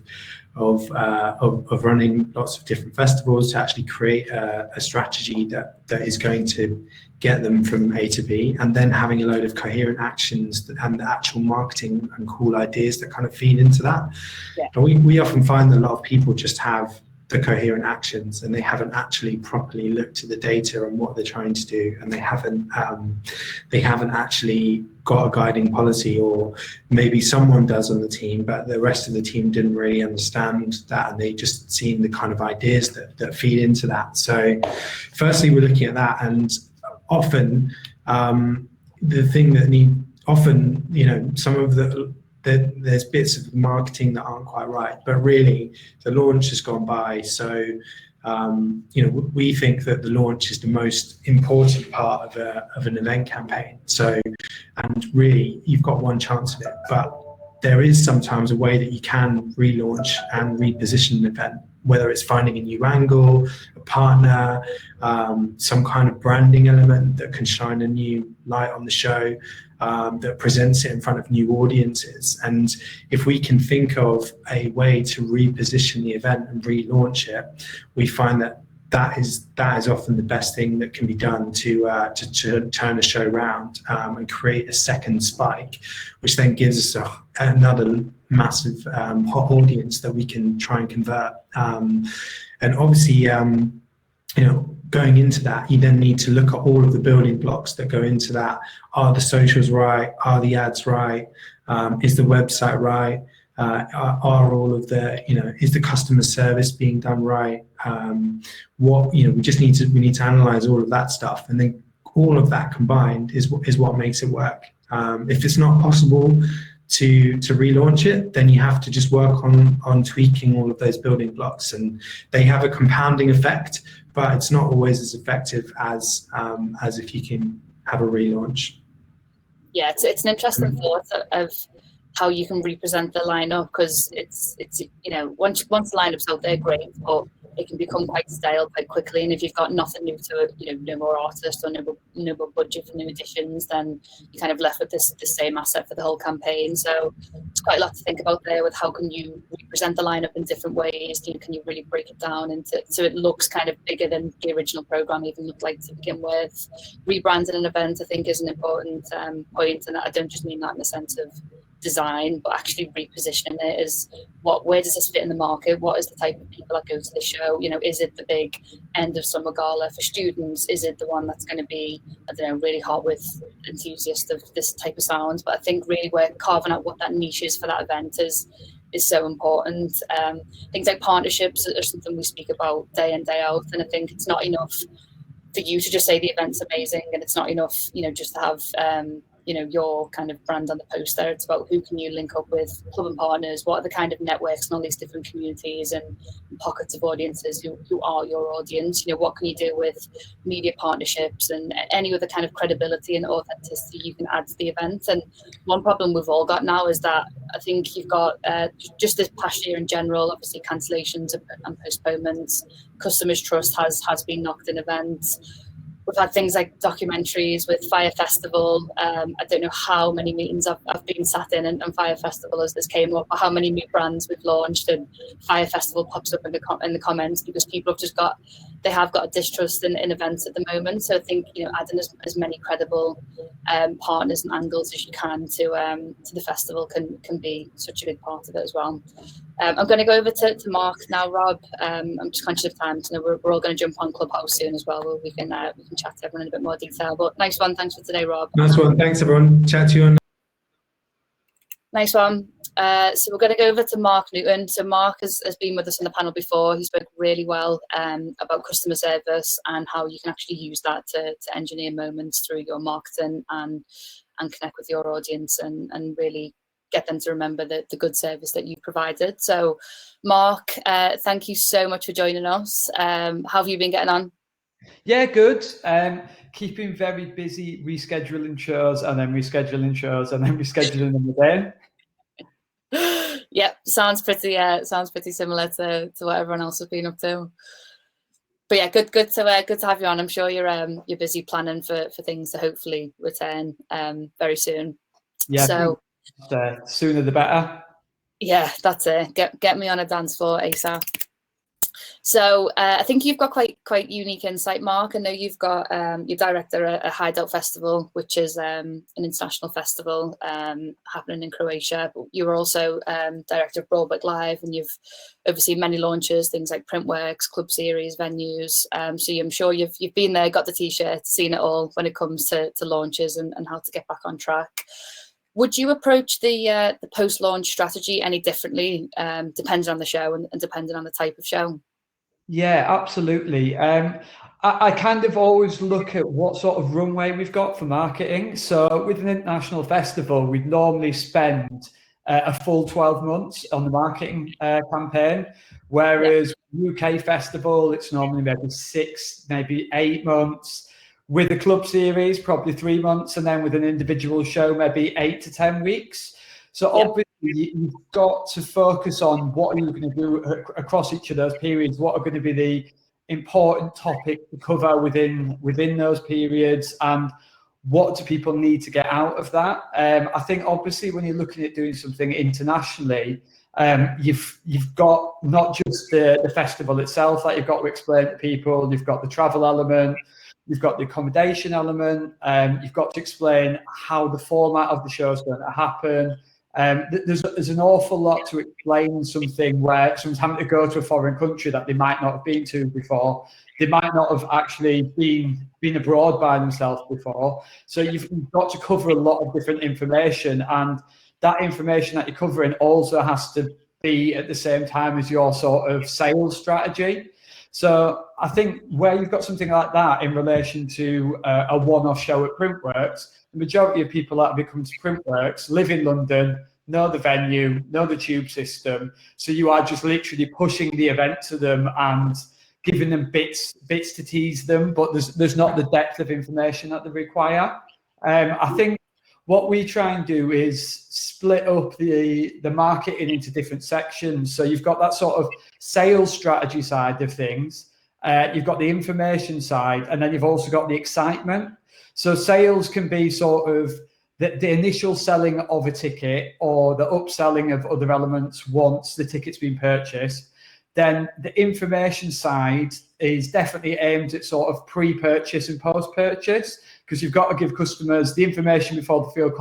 running lots of different festivals, to actually create a strategy that is going to get them from A to B, and then having a load of coherent actions and the actual marketing and cool ideas that kind of feed into that. Yeah. And we often find that a lot of people just have the coherent actions, and they haven't actually properly looked at the data and what they're trying to do, and they haven't actually got a guiding policy, or maybe someone does on the team, but the rest of the team didn't really understand that, and they just seen the kind of ideas that feed into that. So firstly, we're looking at that, and often the thing that often, you know, some of there's bits of marketing that aren't quite right, but really the launch has gone by. So, you know, we think that the launch is the most important part of an event campaign. So, and really you've got one chance of it, but there is sometimes a way that you can relaunch and reposition an event, whether it's finding a new angle, a partner, some kind of branding element that can shine a new light on the show, that presents it in front of new audiences. And if we can think of a way to reposition the event and relaunch it, we find that is often the best thing that can be done to turn a show around, and create a second spike, which then gives us another massive hot audience that we can try and convert. And obviously, you know, going into that, you then need to look at all of the building blocks that go into that. Are the socials right? Are the ads right? Is the website right? Are all of the, you know, is the customer service being done right? What, you know, we need to analyze all of that stuff, and then all of that combined is what makes it work. If it's not possible to relaunch it, then you have to just work on tweaking all of those building blocks, and they have a compounding effect, but it's not always as effective as if you can have a relaunch. Yeah, it's an interesting thought of how you can represent the lineup, because it's you know, once the lineup's out there, great, but it can become quite stale quite quickly. And if you've got nothing new to it, you know, no more artists or no more budget for new additions, then you're kind of left with the same asset for the whole campaign. So it's quite a lot to think about there with how can you represent the lineup in different ways. Can you really break it down into so it looks kind of bigger than the original program even looked like to begin with. Rebranding an event, I think, is an important point, and I don't just mean that in the sense of design, but actually repositioning it as where does this fit in the market? What is the type of people that go to the show? You know, is it the big end of summer gala for students? Is it the one that's going to be, I don't know, really hot with enthusiasts of this type of sounds? But I think really we're carving out what that niche is for that event is so important. Things like partnerships are something we speak about day in, day out, and I think it's not enough for you to just say the event's amazing, and it's not enough, you know, just to have you know, your kind of brand on the poster. It's about who can you link up with, club and partners, what are the kind of networks and all these different communities and pockets of audiences who are your audience. You know, what can you do with media partnerships and any other kind of credibility and authenticity you can add to the event. And one problem we've all got now is that I think you've got just this past year in general, obviously cancellations and postponements, customers' trust has been knocked in events. We've had things like documentaries with Fire Festival. I don't know how many meetings I've been sat in and Fire Festival as this came up, or how many new brands we've launched, and Fire Festival pops up in the comments because people have got a distrust in events at the moment. So I think, you know, adding as many credible partners and angles as you can to the festival can be such a big part of it as well. I'm going to go over to Mark now, Rob. I'm just conscious of time, so we're all going to jump on Clubhouse soon as well, where we can chat to everyone in a bit more detail. But nice one, thanks for today, Rob. Nice one, thanks everyone. Chat to you on. Nice one. So we're going to go over to Mark Newton. So Mark has been with us on the panel before. He spoke really well about customer service and how you can actually use that to engineer moments through your marketing and connect with your audience and really get them to remember the good service that you provided. So Mark, thank you so much for joining us. How have you been getting on? Yeah, good. Keeping very busy, rescheduling shows and then rescheduling shows and then rescheduling them again. Yep, sounds pretty similar to what everyone else has been up to. But yeah, good to have you on. I'm sure you're busy planning for things to hopefully return very soon. Yeah. So the sooner the better. Yeah, that's it. Get me on a dance floor ASAP. So I think you've got quite unique insight, Mark. I know you've got your director at Hideout Festival, which is an international festival happening in Croatia. But you were also director of Broadwick Live, and you've overseen many launches, things like Printworks, Club Series, venues. So I'm sure you've been there, got the T-shirt, seen it all when it comes to launches and how to get back on track. Would you approach the post-launch strategy any differently, depending on the show and depending on the type of show? Yeah, absolutely. I kind of always look at what sort of runway we've got for marketing. So with an international festival, we'd normally spend a full 12 months on the marketing campaign, whereas UK festival, it's normally maybe 6, maybe 8 months. With a club series, probably 3 months, and then with an individual show, maybe 8 to 10 weeks. So obviously, you've got to focus on what are you going to do across each of those periods. What are going to be the important topics to cover within those periods, and what do people need to get out of that? I think obviously when you're looking at doing something internationally, you've got not just the festival itself that you've got to explain to people. You've got the travel element. You've got the accommodation element. You've got to explain how the format of the show is going to happen. There's an awful lot to explain something where someone's having to go to a foreign country that they might not have been to before. They might not have actually been abroad by themselves before. So you've got to cover a lot of different information, and that information that you're covering also has to be at the same time as your sort of sales strategy. So I think where you've got something like that in relation to a one-off show at Printworks, the majority of people that have come to Printworks live in London, know the venue, know the tube system. So you are just literally pushing the event to them and giving them bits to tease them, but there's not the depth of information that they require. I think what we try and do is split up the marketing into different sections. So you've got that sort of sales strategy side of things, you've got the information side, and then you've also got the excitement. So sales can be sort of the initial selling of a ticket or the upselling of other elements once the ticket's been purchased. Then the information side is definitely aimed at sort of pre-purchase and post-purchase, because you've got to give customers the information before they feel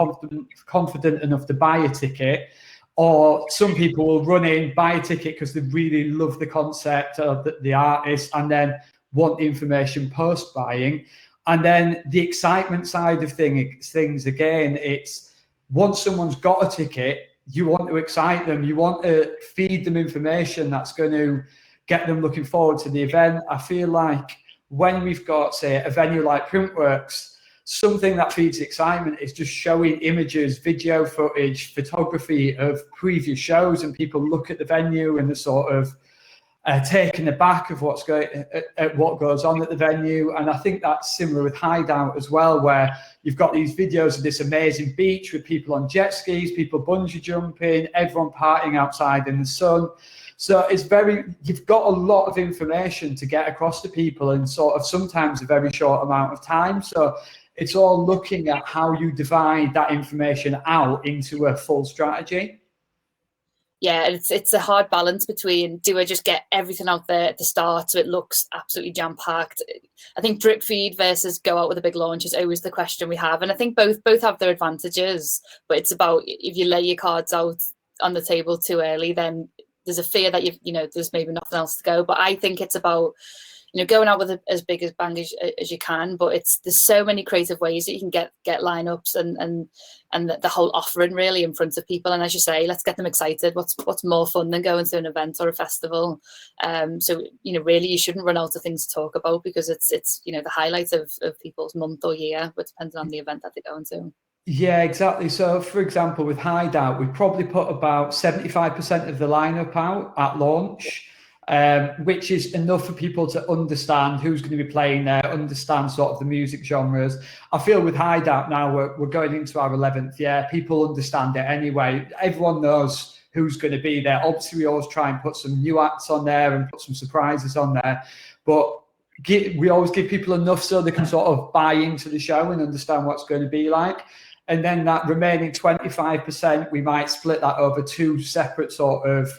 confident enough to buy a ticket. Or some people will run in, buy a ticket because they really love the concept of the artist, and then want the information post-buying. And then the excitement side of things, again, it's once someone's got a ticket, you want to excite them. You want to feed them information that's going to get them looking forward to the event. I feel like when we've got, say, a venue like Printworks, something that feeds excitement is just showing images, video footage, photography of previous shows, and people look at the venue and they're sort of taken aback of what goes on at the venue. And I think that's similar with Hideout as well, where you've got these videos of this amazing beach with people on jet skis, people bungee jumping, everyone partying outside in the sun. So you've got a lot of information to get across to people in sort of sometimes a very short amount of time. So it's all looking at how you divide that information out into a full strategy. Yeah, it's a hard balance between, do I just get everything out there at the start so it looks absolutely jam-packed? I think drip feed versus go out with a big launch is always the question we have. And I think both have their advantages, but it's about, if you lay your cards out on the table too early, then there's a fear that there's maybe nothing else to go. But I think it's about, going out with as big a bang as you can, but there's so many creative ways that you can get lineups and the whole offering really in front of people. And as you say, let's get them excited. What's more fun than going to an event or a festival? So really, you shouldn't run out of things to talk about, because it's the highlight of people's month or year, but depending on the event that they're going to. Yeah, exactly. So, for example, with Hideout, we probably put about 75% of the lineup out at launch. Which is enough for people to understand who's going to be playing there, understand sort of the music genres. I feel with Hideout now, we're going into our 11th year. People understand it anyway. Everyone knows who's going to be there. Obviously, we always try and put some new acts on there and put some surprises on there. But we always give people enough so they can sort of buy into the show and understand what's going to be like. And then that remaining 25%, we might split that over two separate sort of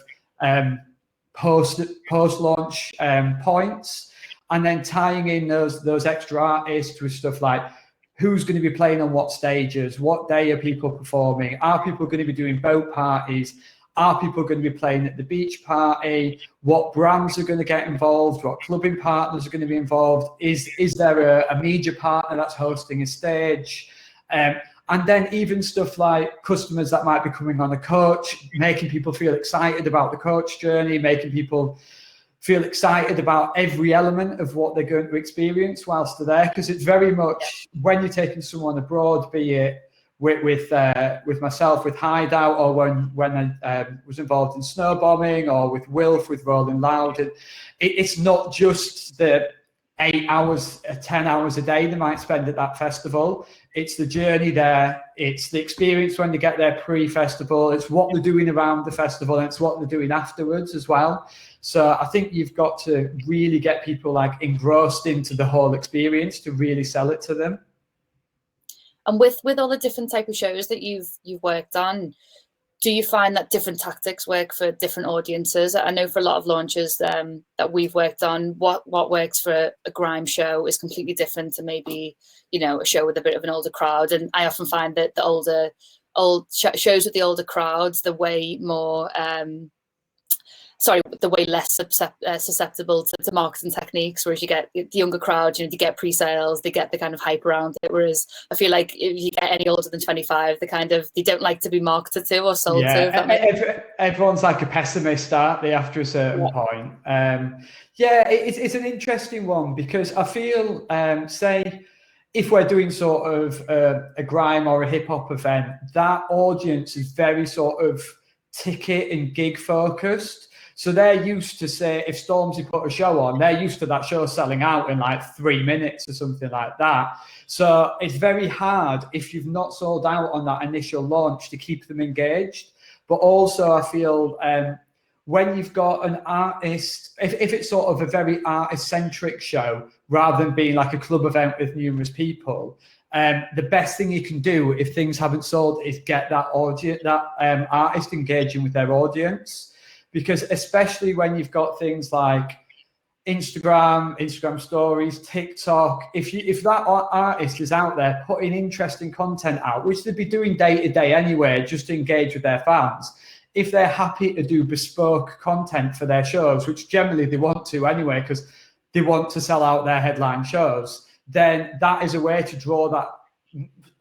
post-launch points, and then tying in those extra artists with stuff like who's going to be playing on what stages, what day are people performing, are people going to be doing boat parties, are people going to be playing at the beach party, what brands are going to get involved, what clubbing partners are going to be involved, is there a media partner that's hosting a stage, and then even stuff like customers that might be coming on a coach, making people feel excited about the coach journey, making people feel excited about every element of what they're going to experience whilst they're there. Because it's very much when you're taking someone abroad, be it with myself with Hideout, or when I was involved in snowbombing, or with Wilf with Rolling Loud, it's not just the 8 hours, 10 hours a day they might spend at that festival. It's the journey there. It's the experience when they get there pre-festival. It's what they're doing around the festival, and it's what they're doing afterwards as well. So I think you've got to really get people like engrossed into the whole experience to really sell it to them. And with all the different type of shows that you've worked on, do you find that different tactics work for different audiences? I know for a lot of launches that we've worked on, what works for a grime show is completely different to maybe, a show with a bit of an older crowd. And I often find that the shows with the older crowds, the way less susceptible to marketing techniques, whereas you get the younger crowd, you get pre-sales, they get the kind of hype around it. Whereas I feel like if you get any older than 25, they don't like to be marketed to or sold to. Everyone's like a pessimist, aren't they, after a certain point? It's an interesting one, because I feel, say, if we're doing sort of a grime or a hip hop event, that audience is very sort of ticket and gig focused. So they're used to, say, if Stormzy put a show on, they're used to that show selling out in like 3 minutes or something like that. So it's very hard if you've not sold out on that initial launch to keep them engaged. But also I feel when you've got an artist, if it's sort of a very artist-centric show, rather than being like a club event with numerous people, the best thing you can do if things haven't sold is get that audience, artist engaging with their audience. Because especially when you've got things like Instagram stories, TikTok, if that artist is out there putting interesting content out, which they'd be doing day to day anyway, just to engage with their fans, if they're happy to do bespoke content for their shows, which generally they want to anyway, because they want to sell out their headline shows, then that is a way to draw that,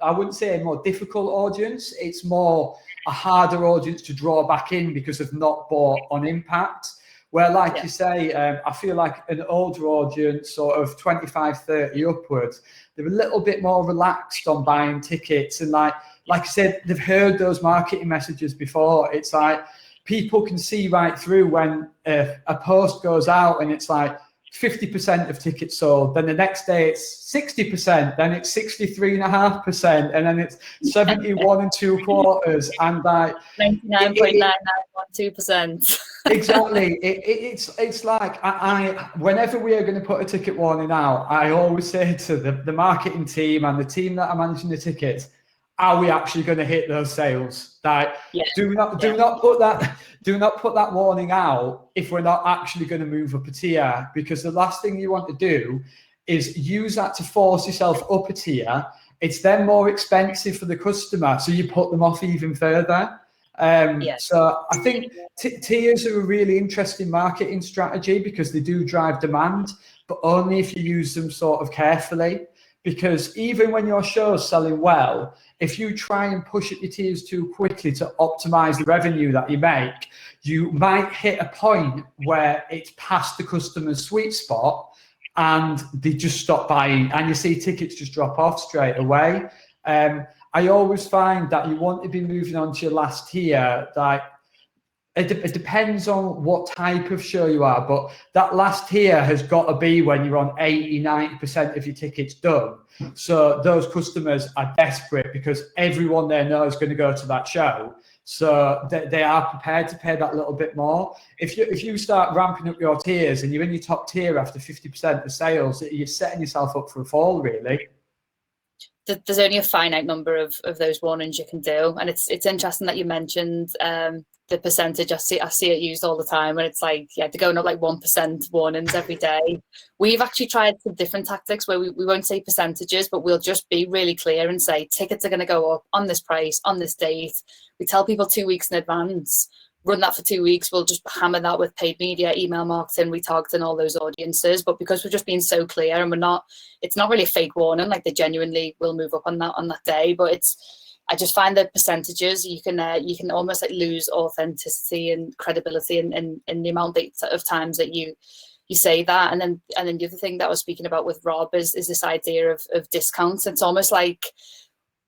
I wouldn't say a more difficult audience, it's more a harder audience to draw back in because they've not bought on impact. Where, like you say, I feel like an older audience, sort of 25, 30 upwards, they're a little bit more relaxed on buying tickets. And like I said, they've heard those marketing messages before. It's like people can see right through when a post goes out and it's like 50% of tickets sold, then the next day it's 60%, then it's 63.5%, and then it's 71 2/4, and like 99.912%. Exactly. It's like I whenever we are going to put a ticket warning out, I always say to the marketing team and the team that are managing the tickets, are we actually going to hit those sales? Like, do not put that warning out if we're not actually going to move up a tier, because the last thing you want to do is use that to force yourself up a tier. It's then more expensive for the customer, so you put them off even further. So I think tiers are a really interesting marketing strategy because they do drive demand, but only if you use them sort of carefully. Because even when your show's selling well, if you try and push up your tiers too quickly to optimize the revenue that you make, you might hit a point where it's past the customer's sweet spot and they just stop buying, and you see tickets just drop off straight away. I always find that you want to be moving on to your last tier. Like, it depends on what type of show you are, but that last tier has got to be when you're on 80-90% of your tickets done. So those customers are desperate because everyone they know is going to go to that show. So they are prepared to pay that little bit more. If you start ramping up your tiers and you're in your top tier after 50% of sales, you're setting yourself up for a fall, really. There's only a finite number of those warnings you can do, and it's interesting that you mentioned the percentage. I see it used all the time, and it's like, they're going up like 1% warnings every day. We've actually tried some different tactics where we won't say percentages, but we'll just be really clear and say tickets are going to go up on this price on this date. We tell people 2 weeks in advance. Run that for 2 weeks. We'll just hammer that with paid media, email marketing, retargeting all those audiences. But because we're just being so clear, and it's not really a fake warning, like they genuinely will move up on that day. But I just find that percentages, you can almost like lose authenticity and credibility in the amount of times that you say that. And then the other thing that I was speaking about with Rob is this idea of discounts. It's almost like,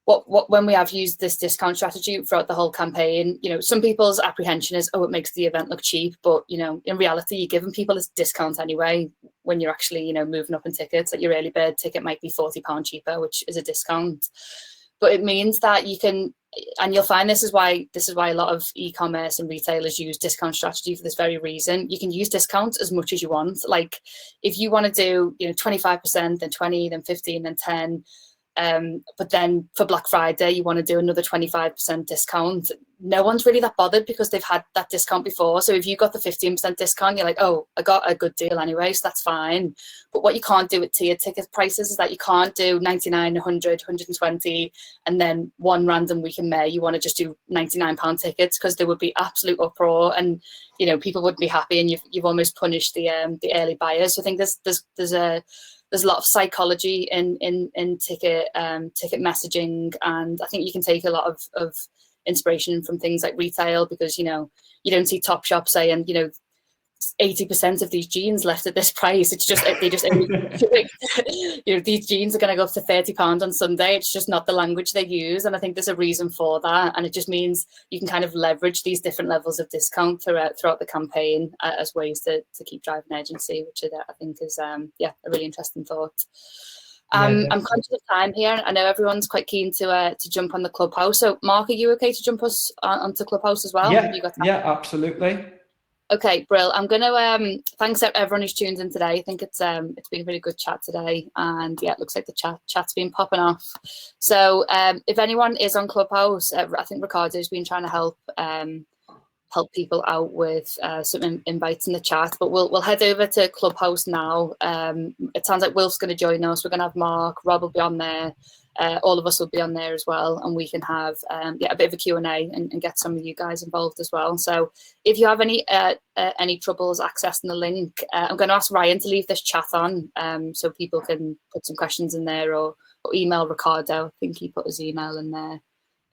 when we have used this discount strategy throughout the whole campaign, some people's apprehension is, it makes the event look cheap. But, in reality, you're giving people this discount anyway when you're actually, moving up in tickets. Like your early bird ticket might be £40 cheaper, which is a discount. But it means that you can, and you'll find this is why a lot of e-commerce and retailers use discount strategy for this very reason. You can use discounts as much as you want. Like if you want to do, 25%, then 20, then 15, then 10. But then for Black Friday, you want to do another 25% discount. No one's really that bothered because they've had that discount before. So if you got the 15% discount, you're like, oh, I got a good deal anyway, so that's fine. But what you can't do with tier ticket prices is that you can't do 99, 100, 120, and then one random week in May, you want to just do £99 tickets, because there would be absolute uproar and, people wouldn't be happy, and you've almost punished the early buyers. So I think there's a lot of psychology in ticket messaging, and I think you can take a lot of inspiration from things like retail, because you don't see Topshop saying 80% of these jeans left at this price. It's just, they just, you know, these jeans are going to go up to £30 on Sunday. It's just not the language they use. And I think there's a reason for that. And it just means you can kind of leverage these different levels of discount throughout the campaign as ways to keep driving urgency, which I think is, yeah, a really interesting thought. I'm conscious of time here. I know everyone's quite keen to jump on the Clubhouse. So Mark, are you okay to jump us onto Clubhouse as well? Yeah, you got time? Yeah, absolutely. Okay, Brill. I'm gonna thanks everyone who's tuned in today. I think it's been a really good chat today, and yeah, it looks like the chat's been popping off. So if anyone is on Clubhouse, I think Ricardo's been trying to help people out with some invites in the chat, but we'll head over to Clubhouse now. It sounds like Wilf's going to join us. We're going to have Mark, Rob will be on there. All of us will be on there as well, and we can have a bit of a Q&A and get some of you guys involved as well. So if you have any troubles accessing the link, I'm going to ask Ryan to leave this chat on so people can put some questions in there, or email Ricardo. I think he put his email in there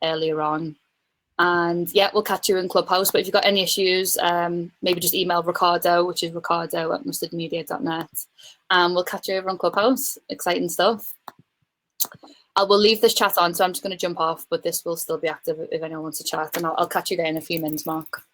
earlier on. And yeah, we'll catch you in Clubhouse. But if you've got any issues, maybe just email Ricardo, which is ricardo@mustardmedia.net, and we'll catch you over on Clubhouse. Exciting stuff. I will leave this chat on, so I'm just going to jump off, but this will still be active if anyone wants to chat, and I'll catch you there in a few minutes, Mark.